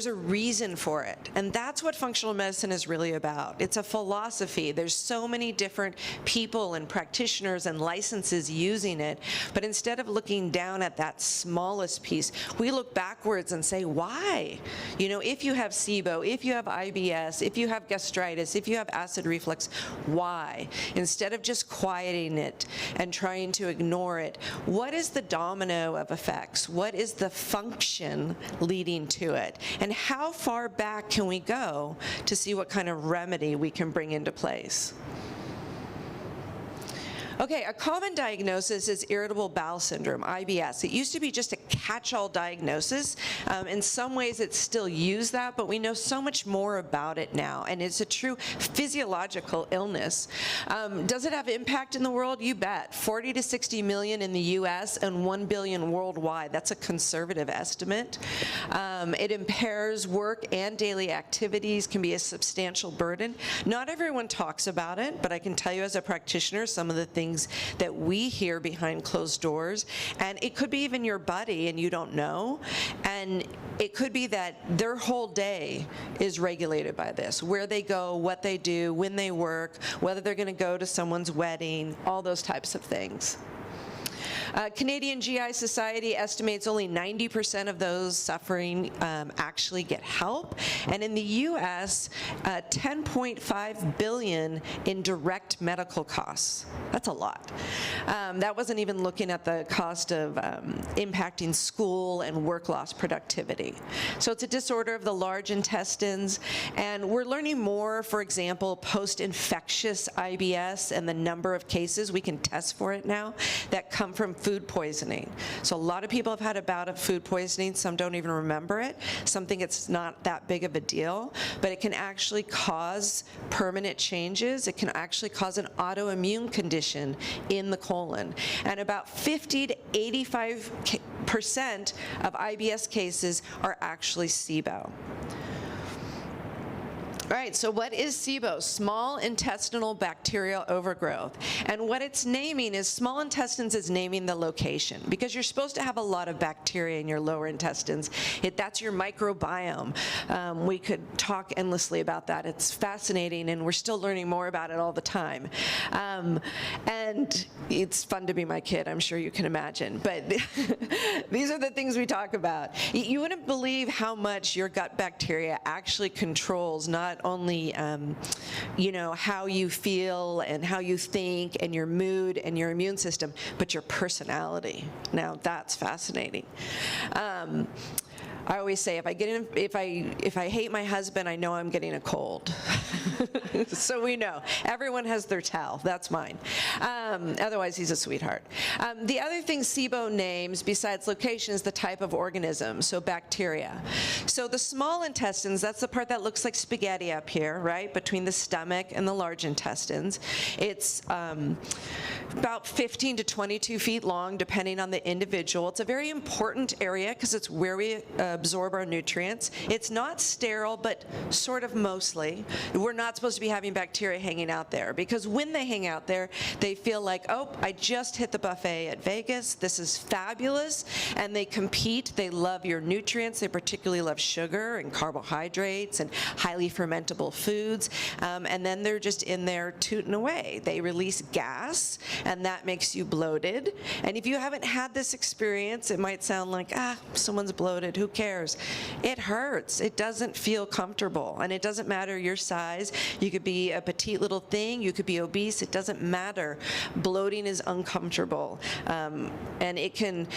a reason for it. And that's what functional medicine is really about. It's a philosophy. There's so many different people and practitioners and licenses using it. But instead of looking down at that smallest piece, we look backwards and say, why? You know, if you have SIBO, if you have IBS, if you have gastritis, if you have acid reflux, why? Instead of just quieting it and trying to ignore it, what is the domino of effects? What is the function leading to it? And how far back can we go to see what kind of remedy we can bring into place? Okay, a common diagnosis is irritable bowel syndrome, IBS. It used to be just a catch-all diagnosis. In some ways, it's still used that, but we know so much more about it now, and it's a true physiological illness. Does it have impact in the world? You bet. 40 to 60 million in the US and 1 billion worldwide. That's a conservative estimate. It impairs work and daily activities, can be a substantial burden. Not everyone talks about it, but I can tell you as a practitioner some of the things that we hear behind closed doors, and it could be even your buddy and you don't know, and it could be that their whole day is regulated by this, where they go, what they do, when they work, whether they're going to go to someone's wedding, all those types of things. Canadian GI Society estimates only 90% of those suffering actually get help. And in the US, $10.5 billion in direct medical costs. That's a lot. That wasn't even looking at the cost of impacting school and work loss productivity. So it's a disorder of the large intestines. And we're learning more, for example, post-infectious IBS and the number of cases, we can test for it now, that come from food poisoning. So a lot of people have had a bout of food poisoning. Some don't even remember it. Some think it's not that big of a deal, but it can actually cause permanent changes. It can actually cause an autoimmune condition in the colon. And about 50 to 85% of IBS cases are actually SIBO. All right, so what is SIBO? Small intestinal bacterial overgrowth. And what it's naming is, small intestines is naming the location, because you're supposed to have a lot of bacteria in your lower intestines. That's your microbiome. We could talk endlessly about that. It's fascinating, and we're still learning more about it all the time. And it's fun to be my kid, I'm sure you can imagine. But these are the things we talk about. You wouldn't believe how much your gut bacteria actually controls not not only, how you feel and how you think and your mood and your immune system, but your personality. Now, that's fascinating. I always say, if I hate my husband, I know I'm getting a cold. So we know. Everyone has their tell. That's mine. Otherwise, he's a sweetheart. The other thing SIBO names, besides location, is the type of organism, so bacteria. So the small intestines, that's the part that looks like spaghetti up here, right, between the stomach and the large intestines. It's about 15 to 22 feet long, depending on the individual. It's a very important area because it's where we absorb our nutrients. It's not sterile, but sort of mostly. We're not supposed to be having bacteria hanging out there, because when they hang out there, they feel like, oh, I just hit the buffet at Vegas. This is fabulous. And they compete. They love your nutrients. They particularly love sugar and carbohydrates and highly fermentable foods. And then they're just in there tooting away. They release gas, and that makes you bloated. And if you haven't had this experience, it might sound like, someone's bloated. Who cares? It hurts. It doesn't feel comfortable. And it doesn't matter your size. You could be a petite little thing. You could be obese. It doesn't matter. Bloating is uncomfortable. And it can,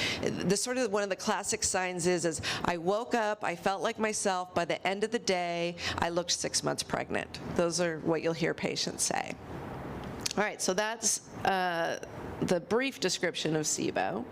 one of the classic signs is I woke up, I felt like myself. By the end of the day, I looked 6 months pregnant. Those are what you'll hear patients say. All right, so that's the brief description of SIBO.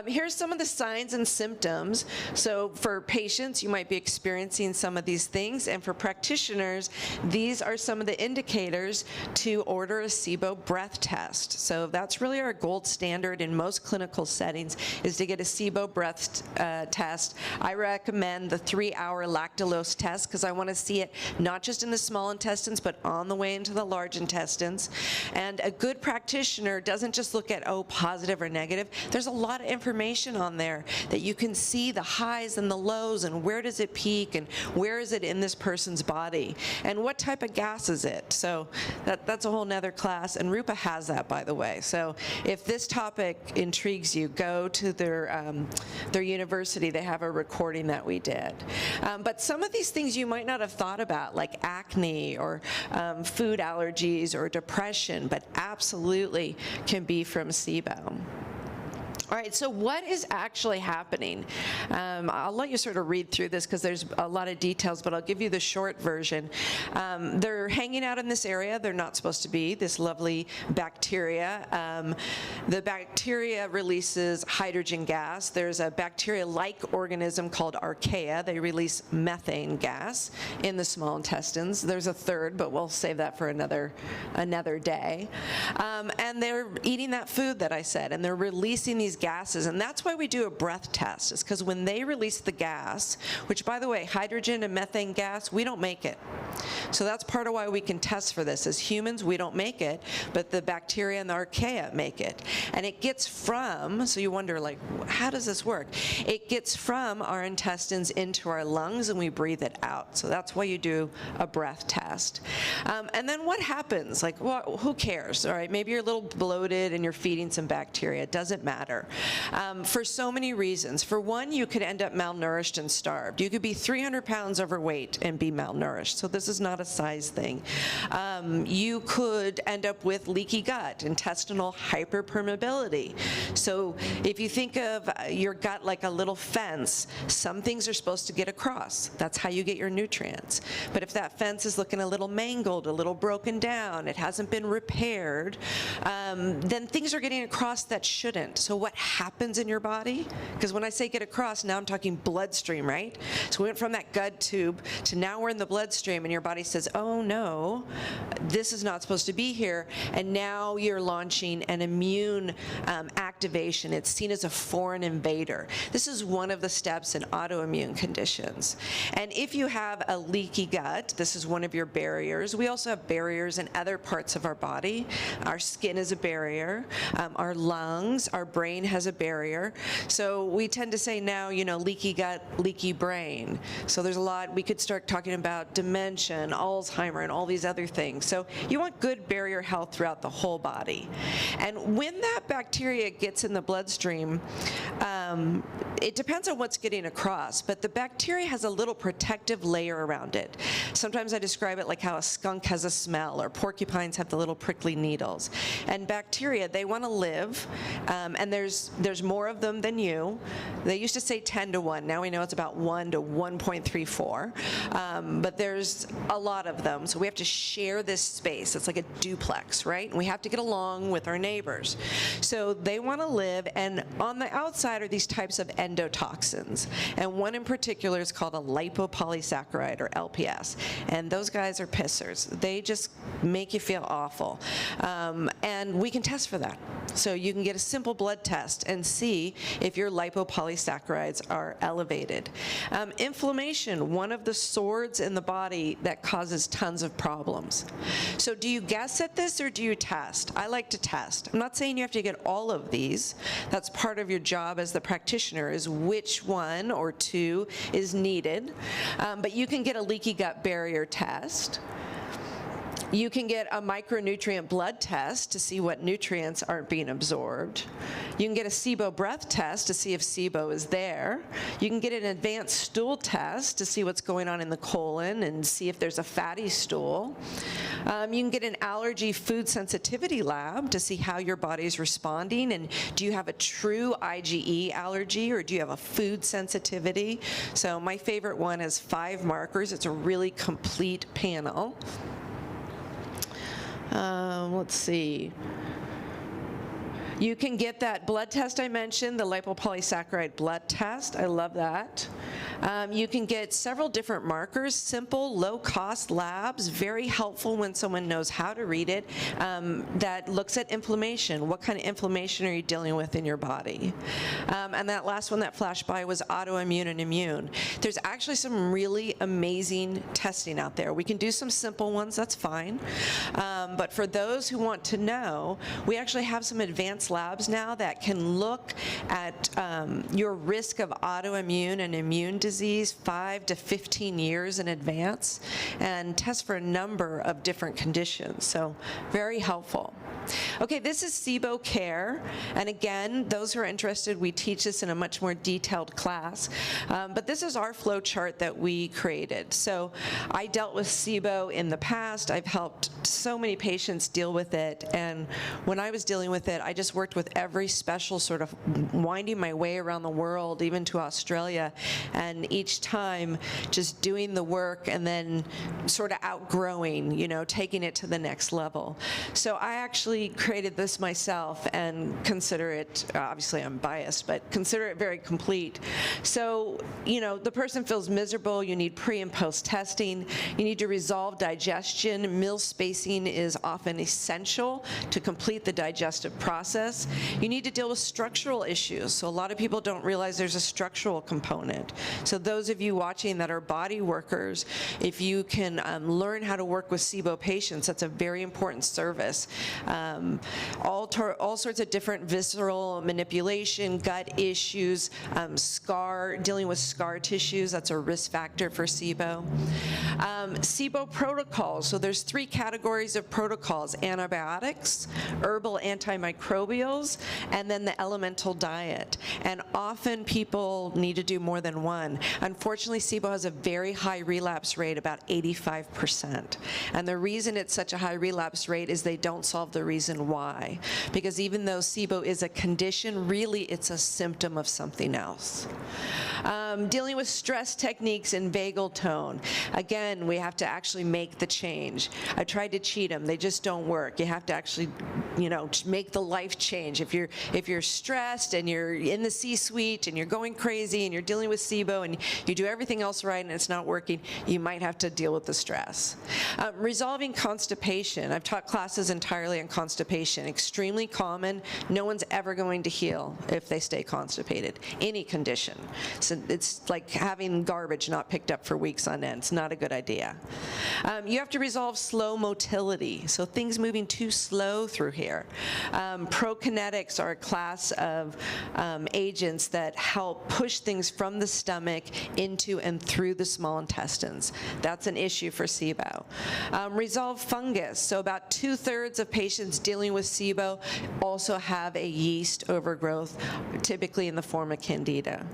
Here's some of the signs and symptoms. So for patients, you might be experiencing some of these things, and for practitioners, these are some of the indicators to order a SIBO breath test. So that's really our gold standard in most clinical settings, is to get a SIBO breath test. I recommend the 3-hour lactulose test because I want to see it not just in the small intestines, but on the way into the large intestines. And a good practitioner doesn't just look at, positive or negative. There's a lot of information on there that you can see the highs and the lows, and where does it peak, and where is it in this person's body, and what type of gas is it. So that's a whole nother class, and Rupa has that, by the way. So if this topic intrigues you, go to their university. They have a recording that we did. But some of these things you might not have thought about, like acne or food allergies or depression, but absolutely can be from SIBO. All right, so what is actually happening? I'll let you sort of read through this because there's a lot of details, but I'll give you the short version. They're hanging out in this area. They're not supposed to be, this lovely bacteria. The bacteria releases hydrogen gas. There's a bacteria-like organism called archaea. They release methane gas in the small intestines. There's a third, but we'll save that for another day. And they're eating that food that I said, and they're releasing these gases, and that's why we do a breath test, is because when they release the gas, which, by the way, hydrogen and methane gas, we don't make it. So that's part of why we can test for this. As humans, we don't make it, but the bacteria and the archaea make it. And it gets from, so you wonder, like, how does this work? It gets from our intestines into our lungs, and we breathe it out. So that's why you do a breath test. And then what happens? Like, well, who cares? All right, maybe you're a little bloated and you're feeding some bacteria. It doesn't matter. For so many reasons. For one, you could end up malnourished and starved. You could be 300 pounds overweight and be malnourished. So this is not a size thing. You could end up with leaky gut, intestinal hyperpermeability. So if you think of your gut like a little fence, some things are supposed to get across. That's how you get your nutrients. But if that fence is looking a little mangled, a little broken down, it hasn't been repaired, then things are getting across that shouldn't. So what happens in your body? Because when I say get across, now I'm talking bloodstream, right? So we went from that gut tube to now we're in the bloodstream, and your body says, oh no, this is not supposed to be here, and now you're launching an immune activation. It's seen as a foreign invader. This is one of the steps in autoimmune conditions. And if you have a leaky gut, this is one of your barriers. We also have barriers in other parts of our body. Our skin is a barrier. Our lungs, our brain brain has a barrier. So we tend to say now, leaky gut, leaky brain. So there's a lot, we could start talking about dementia and Alzheimer and all these other things. So you want good barrier health throughout the whole body. And when that bacteria gets in the bloodstream, it depends on what's getting across, but the bacteria has a little protective layer around it. Sometimes I describe it like how a skunk has a smell, or porcupines have the little prickly needles. And bacteria, they want to live, and there's more of them than you. They used to say 10 to 1. Now we know it's about 1 to 1.34. But there's a lot of them, so we have to share this space. It's like a duplex, right? And we have to get along with our neighbors. So they want to live, and on the outside are these types of endotoxins. And one in particular is called a lipopolysaccharide, or LPS. And those guys are pissers. They just make you feel awful. And we can test for that. So you can get a simple blood test and see if your lipopolysaccharides are elevated. Inflammation, one of the swords in the body that causes tons of problems. So do you guess at this, or do you test? I like to test. I'm not saying you have to get all of these. That's part of your job as the practitioner, is which one or two is needed. But you can get a leaky gut barrier test. You can get a micronutrient blood test to see what nutrients aren't being absorbed. You can get a SIBO breath test to see if SIBO is there. You can get an advanced stool test to see what's going on in the colon and see if there's a fatty stool. You can get an allergy food sensitivity lab to see how your body's responding, and do you have a true IgE allergy, or do you have a food sensitivity? So my favorite one is 5 markers. It's a really complete panel. Let's see. You can get that blood test I mentioned, the lipopolysaccharide blood test. I love that. You can get several different markers, simple, low-cost labs, very helpful when someone knows how to read it, that looks at inflammation. What kind of inflammation are you dealing with in your body? And that last one that flashed by was autoimmune and immune. There's actually some really amazing testing out there. We can do some simple ones, that's fine. But for those who want to know, we actually have some advanced labs now that can look at your risk of autoimmune and immune disease 5 to 15 years in advance, and test for a number of different conditions. So very helpful. Okay, this is SIBO Care, and again, those who are interested, we teach this in a much more detailed class, but this is our flow chart that we created. So I dealt with SIBO in the past. I've helped so many patients deal with it, and when I was dealing with it, I just worked with every special, sort of winding my way around the world, even to Australia, and each time just doing the work and then sort of outgrowing, taking it to the next level. So I actually created this myself and consider it, obviously I'm biased, but consider it very complete. So, the person feels miserable, you need pre and post testing, you need to resolve digestion. Meal spacing is often essential to complete the digestive process. You need to deal with structural issues. So a lot of people don't realize there's a structural component. So those of you watching that are body workers, if you can learn how to work with SIBO patients, that's a very important service. All sorts of different visceral manipulation, gut issues, dealing with scar tissues, that's a risk factor for SIBO. SIBO protocols, so there's 3 categories of protocols: antibiotics, herbal antimicrobials, and then the elemental diet. And often people need to do more than one. Unfortunately, SIBO has a very high relapse rate, about 85%. And the reason it's such a high relapse rate is they don't solve the reason why. Because even though SIBO is a condition, really it's a symptom of something else. Dealing with stress techniques and vagal tone. Again, we have to actually make the change. I tried to cheat them. They just don't work. You have to actually, make the life change. If you're stressed and you're in the C-suite and you're going crazy and you're dealing with SIBO and you do everything else right and it's not working, you might have to deal with the stress. Resolving constipation. I've taught classes entirely on constipation. Extremely common. No one's ever going to heal if they stay constipated. Any condition. So It's like having garbage not picked up for weeks on end. It's not a good idea. You have to resolve slow motility, so things moving too slow through here. Prokinetics are a class of agents that help push things from the stomach into and through the small intestines. That's an issue for SIBO. Resolve fungus, so about 2/3 of patients dealing with SIBO also have a yeast overgrowth, typically in the form of candida.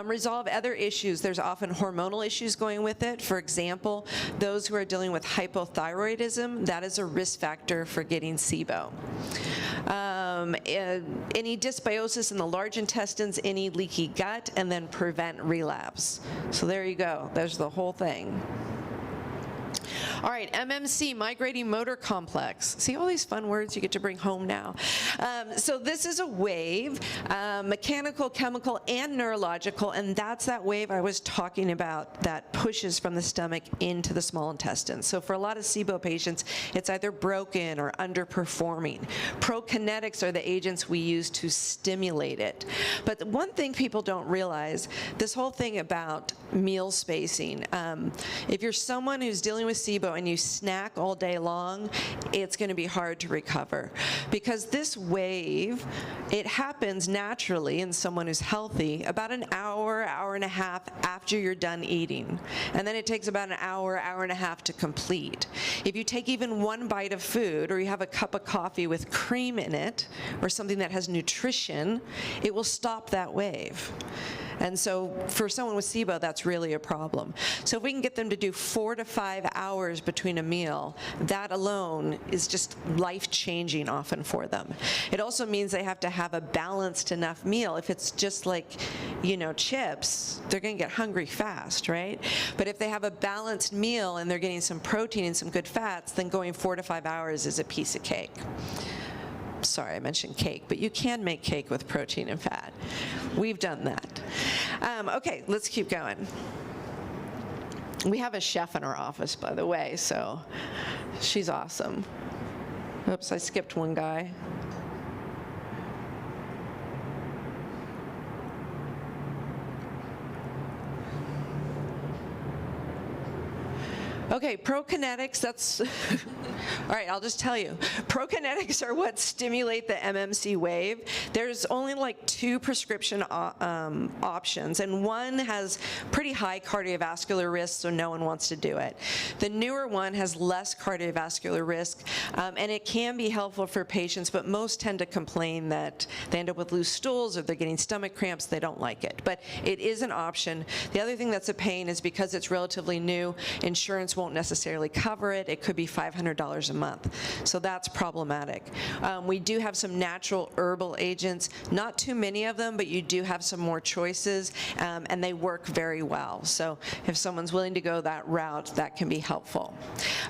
Resolve other issues. There's often hormonal issues going with it. For example, those who are dealing with hypothyroidism, that is a risk factor for getting SIBO. Any dysbiosis in the large intestines, any leaky gut, and then prevent relapse. So there you go. There's the whole thing. All right, MMC, migrating motor complex. See all these fun words you get to bring home now. So this is a wave, mechanical, chemical, and neurological, and that's that wave I was talking about that pushes from the stomach into the small intestine. So for a lot of SIBO patients, it's either broken or underperforming. Prokinetics are the agents we use to stimulate it. But the one thing people don't realize, this whole thing about meal spacing, if you're someone who's dealing with SIBO and you snack all day long, it's going to be hard to recover. Because this wave, it happens naturally in someone who's healthy about an hour, hour and a half after you're done eating. And then it takes about an hour, hour and a half to complete. If you take even one bite of food, or you have a cup of coffee with cream in it, or something that has nutrition, it will stop that wave. And so for someone with SIBO, that's really a problem. So if we can get them to do 4 to 5 hours between a meal, that alone is just life-changing often for them. It also means they have to have a balanced enough meal. If it's just like, chips, they're going to get hungry fast, right? But if they have a balanced meal and they're getting some protein and some good fats, then going 4 to 5 hours is a piece of cake. Sorry, I mentioned cake, but you can make cake with protein and fat. We've done that. Okay, let's keep going. We have a chef in our office, by the way, so she's awesome. Oops, I skipped one guy. Okay, prokinetics, that's, all right, I'll just tell you. Prokinetics are what stimulate the MMC wave. There's only like 2 prescription options, and one has pretty high cardiovascular risk, so no one wants to do it. The newer one has less cardiovascular risk, and it can be helpful for patients, but most tend to complain that they end up with loose stools or they're getting stomach cramps, they don't like it. But it is an option. The other thing that's a pain is because it's relatively new, insurance won't necessarily cover it. It could be $500 a month. So that's problematic. We do have some natural herbal agents, not too many of them, but you do have some more choices, and they work very well. So if someone's willing to go that route, that can be helpful.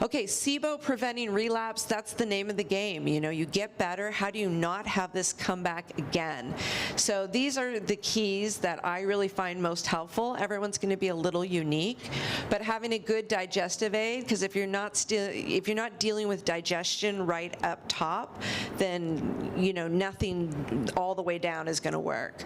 Okay, SIBO preventing relapse, that's the name of the game. You get better. How do you not have this come back again? So these are the keys that I really find most helpful. Everyone's going to be a little unique, but having a good digestive aid, because if you're not dealing with digestion right up top, then nothing all the way down is going to work.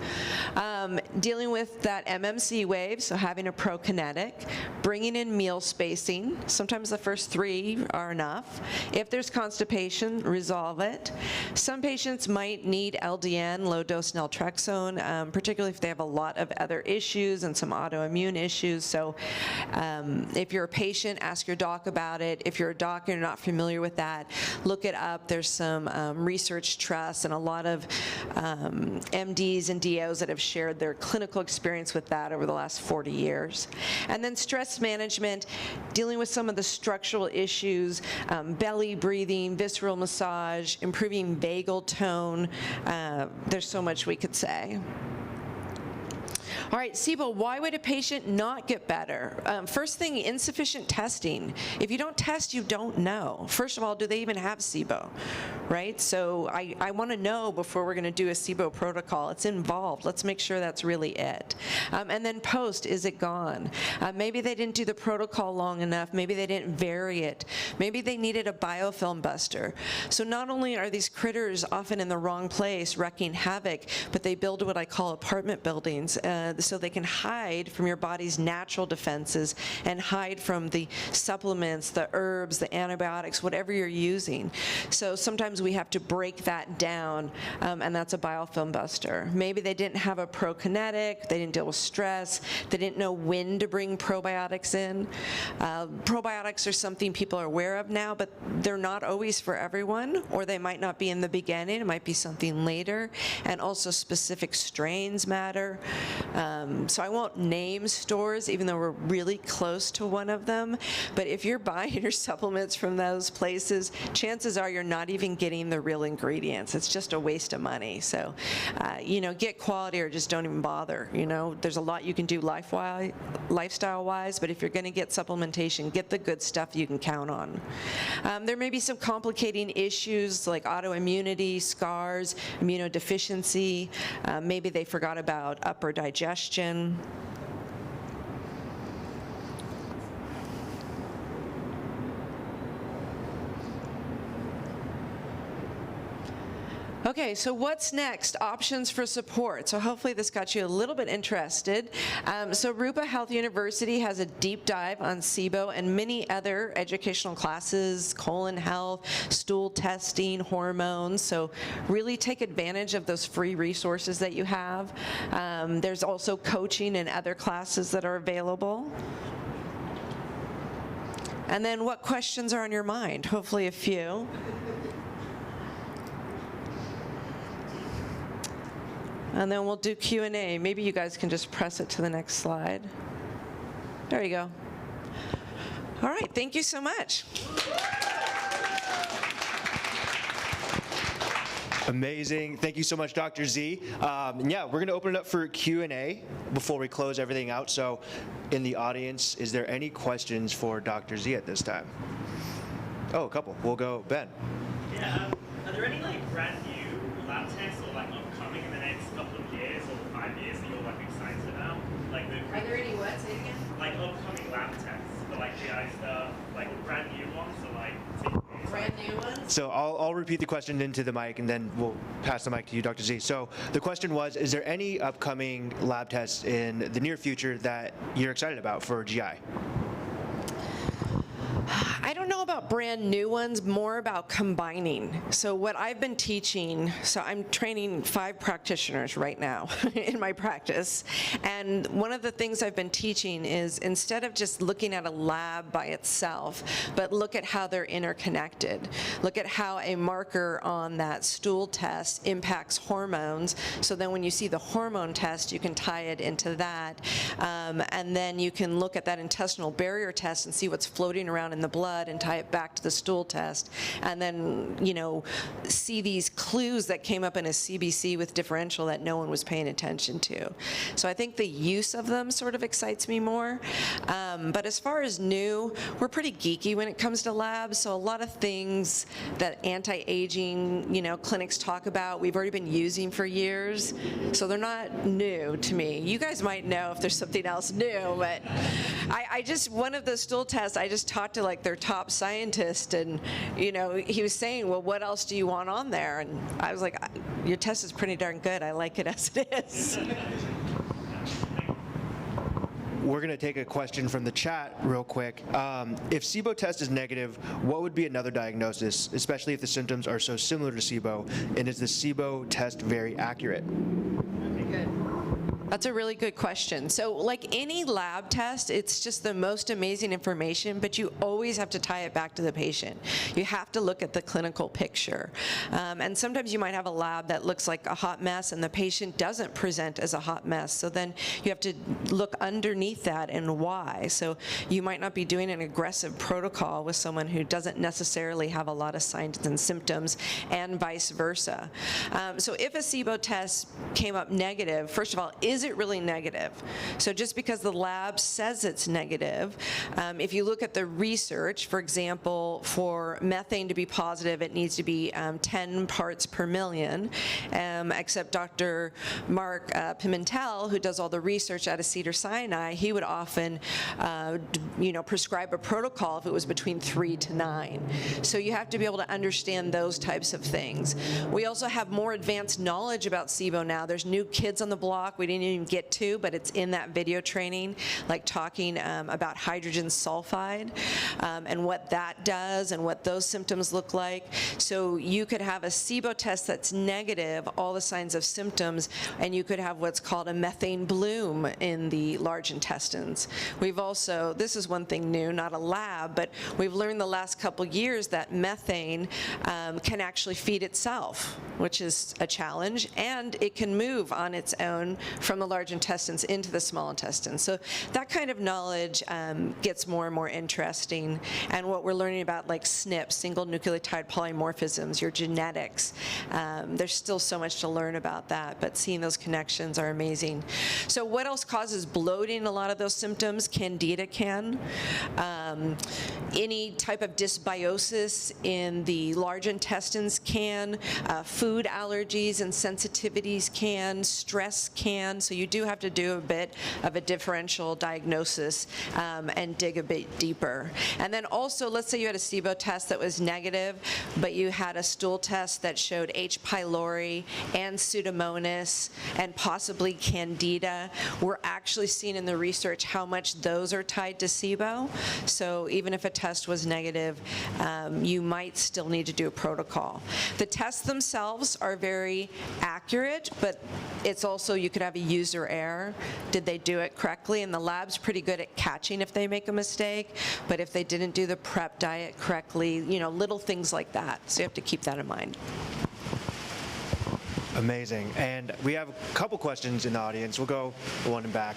Dealing with that MMC wave, so having a prokinetic, bringing in meal spacing. Sometimes the first 3 are enough. If there's constipation, resolve it. Some patients might need LDN, low-dose naltrexone, particularly if they have a lot of other issues and some autoimmune issues. So if you're a patient, ask your doc about it. If you're a doc and you're not familiar with that, look it up. There's some research trusts and a lot of MDs and DOs that have shared their clinical experience with that over the last 40 years. And then stress management, dealing with some of the structural issues, belly breathing, visceral massage, improving vagal tone. There's so much we could say. All right, SIBO, why would a patient not get better? First thing, insufficient testing. If you don't test, you don't know. First of all, do they even have SIBO, right? So I want to know before we're going to do a SIBO protocol. It's involved. Let's make sure that's really it. And then post, is it gone? Maybe they didn't do the protocol long enough. Maybe they didn't vary it. Maybe they needed a biofilm buster. So not only are these critters often in the wrong place wrecking havoc, but they build what I call apartment buildings. so they can hide from your body's natural defenses and hide from the supplements, the herbs, the antibiotics, whatever you're using. So sometimes we have to break that down, and that's a biofilm buster. Maybe they didn't have a prokinetic, they didn't deal with stress, they didn't know when to bring probiotics in. Probiotics are something people are aware of now, but they're not always for everyone, or they might not be in the beginning, it might be something later, and also specific strains matter. So I won't name stores, even though we're really close to one of them, but if you're buying your supplements from those places, chances are you're not even getting the real ingredients. It's just a waste of money. So, get quality or just don't even bother. There's a lot you can do lifestyle-wise, but if you're going to get supplementation, get the good stuff you can count on. There may be some complicating issues like autoimmunity, scars, immunodeficiency. Maybe they forgot about upper digestion. Okay, so what's next? Options for support. So hopefully this got you a little bit interested. So Rupa Health University has a deep dive on SIBO and many other educational classes, colon health, stool testing, hormones. So really take advantage of those free resources that you have. There's also coaching and other classes that are available. And then what questions are on your mind? Hopefully a few. And then we'll do Q&A. Maybe you guys can just press it to the next slide. There you go. All right, thank you so much. Amazing. Thank you so much, Dr. Z. Yeah, we're going to open it up for Q&A before we close everything out. So in the audience, is there any questions for Dr. Z at this time? Oh, a couple. We'll go Ben. Yeah, are there any brand new lab tests or upcoming in the next couple of years or 5 years that you're excited about? Are there any what? Say it again? Upcoming lab tests for GI stuff, brand new ones or Brand new ones? So I'll repeat the question into the mic, and then we'll pass the mic to you, Dr. Z. So the question was, is there any upcoming lab tests in the near future that you're excited about for GI? I don't know about brand new ones, more about combining. So what I've been teaching, so I'm training 5 practitioners right now in my practice, and one of the things I've been teaching is instead of just looking at a lab by itself, but look at how they're interconnected. Look at how a marker on that stool test impacts hormones, so then when you see the hormone test, you can tie it into that, and then you can look at that intestinal barrier test and see what's floating around in the blood and tie it back to the stool test, and then see these clues that came up in a CBC with differential that no one was paying attention to. So I think the use of them sort of excites me more. But as far as new, we're pretty geeky when it comes to labs, so a lot of things that anti-aging clinics talk about we've already been using for years, so they're not new to me. You guys might know if there's something else new, but I just, one of the stool tests, I just talked to their top scientist, and he was saying, well, what else do you want on there? And I was like, your test is pretty darn good. I like it as it is. We're going to take a question from the chat real quick. If SIBO test is negative, what would be another diagnosis, especially if the symptoms are so similar to SIBO? And is the SIBO test very accurate? Good. That's a really good question. So like any lab test, it's just the most amazing information, but you always have to tie it back to the patient. You have to look at the clinical picture. And sometimes you might have a lab that looks like a hot mess and the patient doesn't present as a hot mess. So then you have to look underneath that and why. So you might not be doing an aggressive protocol with someone who doesn't necessarily have a lot of signs and symptoms, and vice versa. So if a SIBO test came up negative, first of all, is it really negative? So just because the lab says it's negative, if you look at the research, for example, for methane to be positive, it needs to be 10 parts per million, except Dr. Mark Pimentel, who does all the research out of Cedars-Sinai, he would often prescribe a protocol if it was between 3 to 9. So you have to be able to understand those types of things. We also have more advanced knowledge about SIBO now. There's new kids on the block we didn't didn't even get to, but it's in that video training, like talking about hydrogen sulfide and what that does and what those symptoms look like. So you could have a SIBO test that's negative, all the signs of symptoms, and you could have what's called a methane bloom in the large intestines. We've also, this is one thing new, not a lab, but we've learned the last couple years that methane can actually feed itself, which is a challenge, and it can move on its own from the large intestines into the small intestines. So that kind of knowledge gets more and more interesting, and what we're learning about, like SNPs, single nucleotide polymorphisms, your genetics, there's still so much to learn about that, but seeing those connections are amazing. So what else causes bloating? A lot of those symptoms, Candida can. Any type of dysbiosis in the large intestines can. Food allergies and sensitivities can. Stress can. So you do have to do a bit of a differential diagnosis and dig a bit deeper. And then also, let's say you had a SIBO test that was negative, but you had a stool test that showed H. pylori and Pseudomonas and possibly Candida. We're actually seeing in the research how much those are tied to SIBO. So even if a test was negative, you might still need to do a protocol. The tests themselves are very accurate, but it's also, you could have a user error. Did they do it correctly? And the lab's pretty good at catching if they make a mistake, but if they didn't do the prep diet correctly, you know, little things like that. So you have to keep that in mind. Amazing. And we have a couple questions in the audience. We'll go the one in back.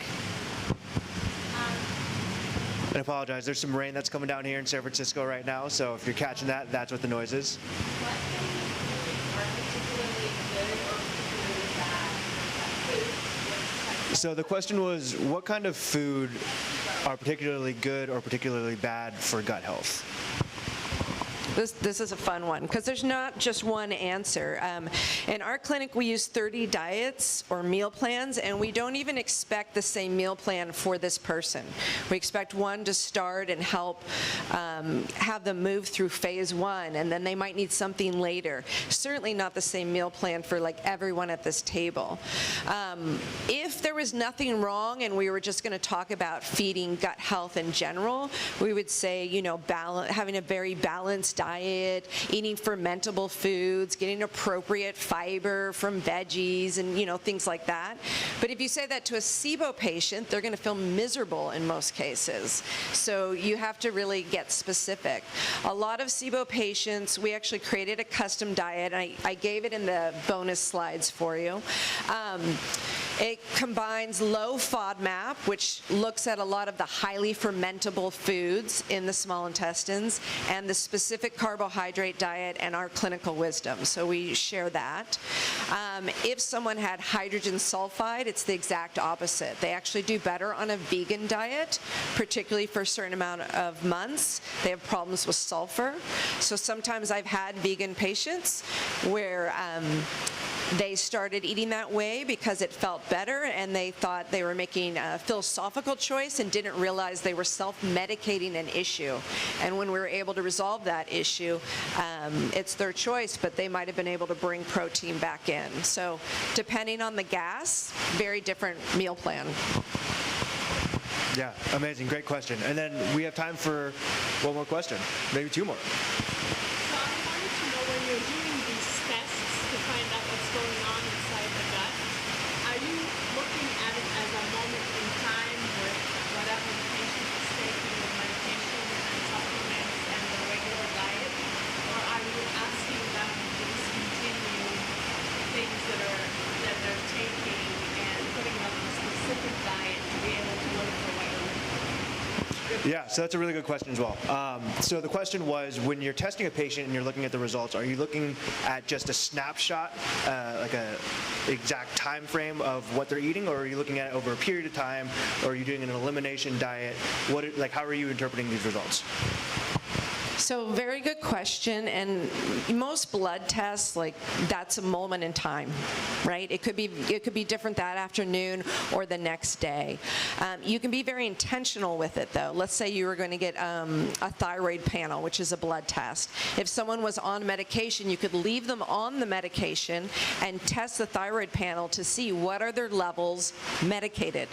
I apologize, there's some rain that's coming down here in San Francisco right now, so if you're catching that, that's what the noise is. So the question was, what kind of food are particularly good or particularly bad for gut health? This is a fun one because there's not just one answer. In our clinic, we use 30 diets or meal plans, and we don't even expect the same meal plan for this person. We expect one to start and help have them move through phase one, and then they might need something later. Certainly not the same meal plan for like everyone at this table. If there was nothing wrong and we were just going to talk about feeding gut health in general, we would say, you know, having a very balanced diet, eating fermentable foods, getting appropriate fiber from veggies and, you know, things like that. But if you say that to a SIBO patient, they're going to feel miserable in most cases. So you have to really get specific. A lot of SIBO patients, we actually created a custom diet. I gave it in the bonus slides for you. It combines low FODMAP, which looks at a lot of the highly fermentable foods in the small intestines, and the specific carbohydrate diet and our clinical wisdom. So we share that. If someone had hydrogen sulfide, it's the exact opposite. They actually do better on a vegan diet, particularly for a certain amount of months. They have problems with sulfur. So sometimes I've had vegan patients where they started eating that way because it felt better, and they thought they were making a philosophical choice and didn't realize they were self-medicating an issue. And when we were able to resolve that issue, it's their choice, but they might have been able to bring protein back in. So depending on the gas, very different meal plan. Yeah, amazing, great question. And then we have time for one more question, maybe two more. So I wanted to know, when you're doing these tests to find out what's going on inside the gut, are you looking at it as a moment in time with whatever the patient is taking, the medication and supplements and the regular diet, or are you asking them to discontinue things that they're taking and putting them on a specific diet to be able to look for what you're looking for? Yeah, so that's a really good question as well. So the question was, when you're testing a patient and you're looking at the results, are you looking at just a snapshot, like a exact time frame of what they're eating, or are you looking at it over a period of time, or are you doing an elimination diet? How are you interpreting these results? So very good question, and most blood tests, like, that's a moment in time, right? It could be different that afternoon or the next day. You can be very intentional with it, though. Let's say you were going to get a thyroid panel, which is a blood test. If someone was on medication, you could leave them on the medication and test the thyroid panel to see what are their levels medicated.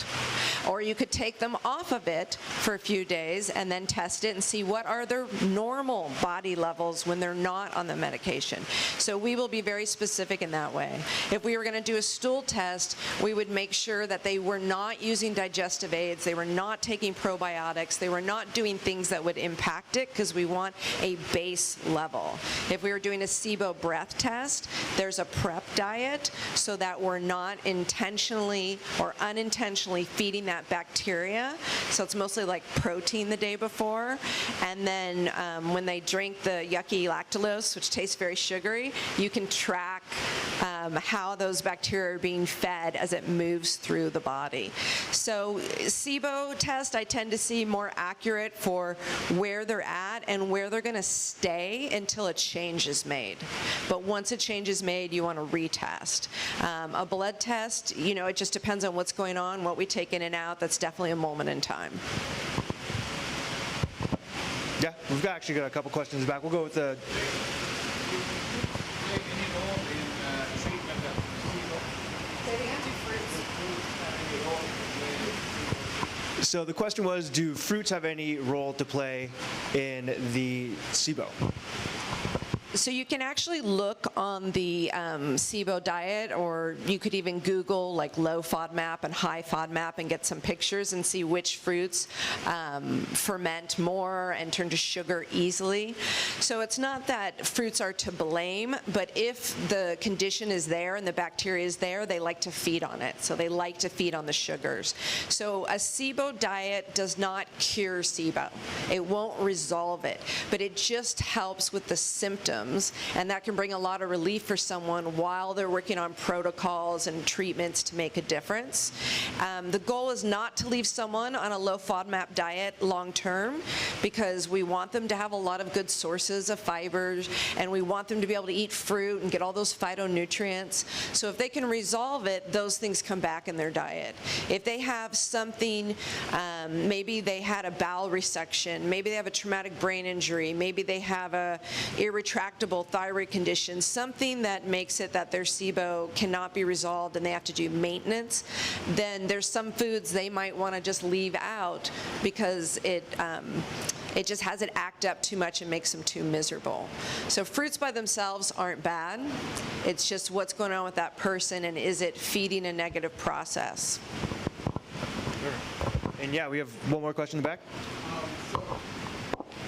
Or you could take them off of it for a few days and then test it and see what are their normal body levels when they're not on the medication. So we will be very specific in that way. If we were going to do a stool test, we would make sure that they were not using digestive aids, they were not taking probiotics, they were not doing things that would impact it, because we want a base level. If we were doing a SIBO breath test, there's a prep diet so that we're not intentionally or unintentionally feeding that bacteria. So it's mostly like protein the day before. And then when they drink the yucky lactulose, which tastes very sugary, you can track how those bacteria are being fed as it moves through the body. So SIBO test I tend to see more accurate for where they're at and where they're going to stay until a change is made. But once a change is made, you want to retest. A blood test, you know, it just depends on what's going on, what we take in and out. That's definitely a moment in time. Yeah, we've actually got a couple questions back. We'll go with the... So the question was, do fruits have any role to play in the SIBO? So you can actually look on the SIBO diet, or you could even Google like low FODMAP and high FODMAP and get some pictures and see which fruits ferment more and turn to sugar easily. So it's not that fruits are to blame, but if the condition is there and the bacteria is there, they like to feed on it. So they like to feed on the sugars. So a SIBO diet does not cure SIBO. It won't resolve it, but it just helps with the symptoms, and that can bring a lot of relief for someone while they're working on protocols and treatments to make a difference. The goal is not to leave someone on a low FODMAP diet long term, because we want them to have a lot of good sources of fibers, and we want them to be able to eat fruit and get all those phytonutrients. So if they can resolve it, those things come back in their diet. If they have something, maybe they had a bowel resection, maybe they have a traumatic brain injury, maybe they have a irretractable thyroid condition, something that makes it that their SIBO cannot be resolved and they have to do maintenance, then there's some foods they might want to just leave out because it just has it act up too much and makes them too miserable. So fruits by themselves aren't bad. It's just what's going on with that person, and is it feeding a negative process? Sure. And yeah, we have one more question in the back. So,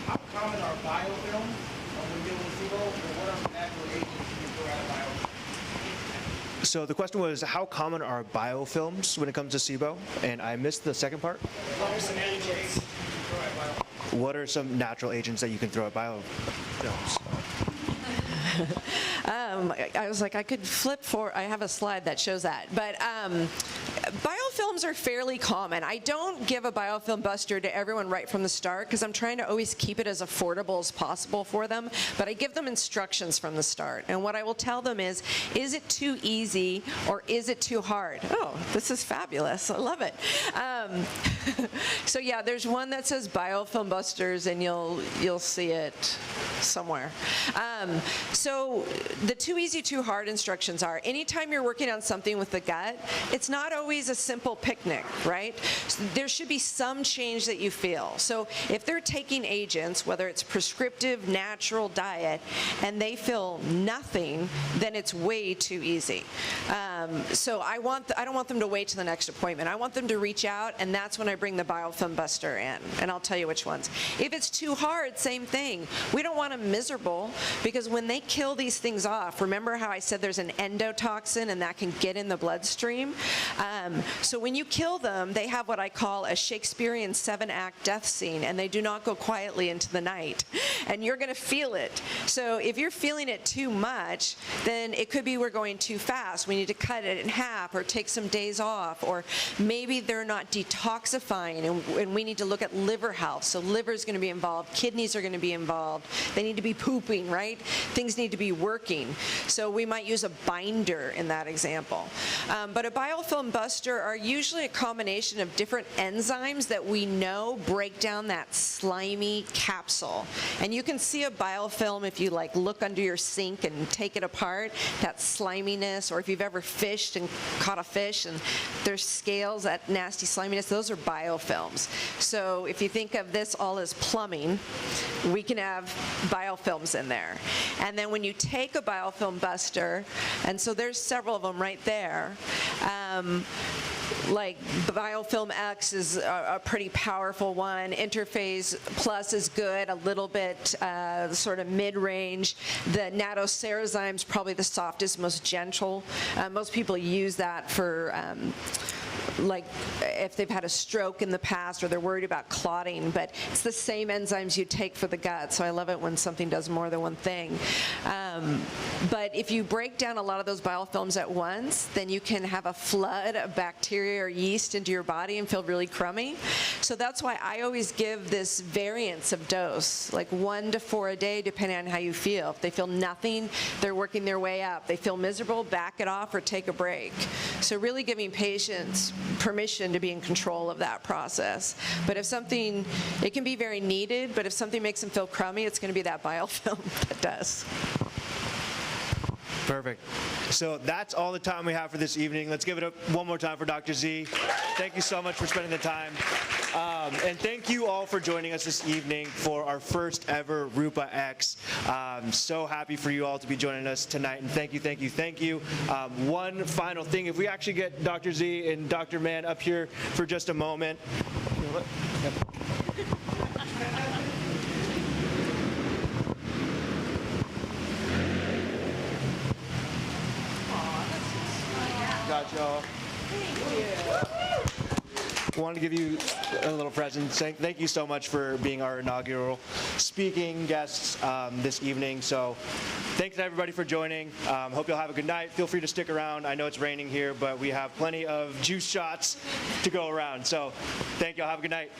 how common are biofilms when dealing with SIBO, and what are natural agents you throw out of biofilms? So the question was, how common are biofilms when it comes to SIBO? And I missed the second part. What are some natural agents that you can throw at biofilms? I was like, I could flip for, I have a slide that shows that. But biofilms are fairly common. I don't give a biofilm buster to everyone right from the start, because I'm trying to always keep it as affordable as possible for them. But I give them instructions from the start. And what I will tell them is it too easy or is it too hard? Oh, this is fabulous. I love it. So yeah, there's one that says biofilm busters, and you'll see it somewhere. So the too easy, too hard instructions are, anytime you're working on something with the gut, it's not always a simple picnic, right? So there should be some change that you feel. So if they're taking agents, whether it's prescriptive, natural diet, and they feel nothing, then it's way too easy. So I don't want them to wait to the next appointment. I want them to reach out, and that's when I bring the biofilm buster in, and I'll tell you which ones. If it's too hard, same thing. We don't want them miserable, because when they kill these things off, remember how I said there's an endotoxin and that can get in the bloodstream? So when you kill them, they have what I call a Shakespearean 7-act death scene, and they do not go quietly into the night. And you're going to feel it. So if you're feeling it too much, then it could be we're going too fast. We need to cut it in half or take some days off, or maybe they're not detoxifying, and we need to look at liver health. So liver is going to be involved, kidneys are going to be involved, they need to be pooping, right? Things need to be working. So we might use a binder in that example. But a biofilm buster are usually a combination of different enzymes that we know break down that slimy capsule. And you can see a biofilm if you like look under your sink and take it apart, that sliminess, or if you've ever fished and caught a fish and there's scales, that nasty sliminess, those are biofilms. So if you think of this all as plumbing, we can have biofilms in there. And then when you take a biofilm buster, and so there's several of them right there, like Biofilm X is a pretty powerful one. Interphase Plus is good, a little bit sort of mid-range. The Natocerazyme is probably the softest, most gentle. Most people use that for like if they've had a stroke in the past or they're worried about clotting, but it's the same enzymes you take for the gut, so I love it when something does more than one thing. But if you break down a lot of those biofilms at once, then you can have a flood of bacteria or yeast into your body and feel really crummy. So that's why I always give this variance of dose, like 1 to 4 a day, depending on how you feel. If they feel nothing, they're working their way up. They feel miserable, back it off or take a break. So really giving patients permission to be in control of that process. But if something, it can be very needed, but if something makes them feel crummy, it's going to be that biofilm that does. Perfect. So that's all the time we have for this evening. Let's give it up one more time for Dr. Z. Thank you so much for spending the time. And thank you all for joining us this evening for our first ever Rupa X. So happy for you all to be joining us tonight, and thank you, thank you, thank you. One final thing, if we actually get Dr. Z and Dr. Mann up here for just a moment. Got y'all. Want to give you a little present. Thank you so much for being our inaugural speaking guests this evening. So thanks to everybody for joining. Hope you'll have a good night. Feel free to stick around. I know it's raining here, but we have plenty of juice shots to go around. So thank you all. Have a good night.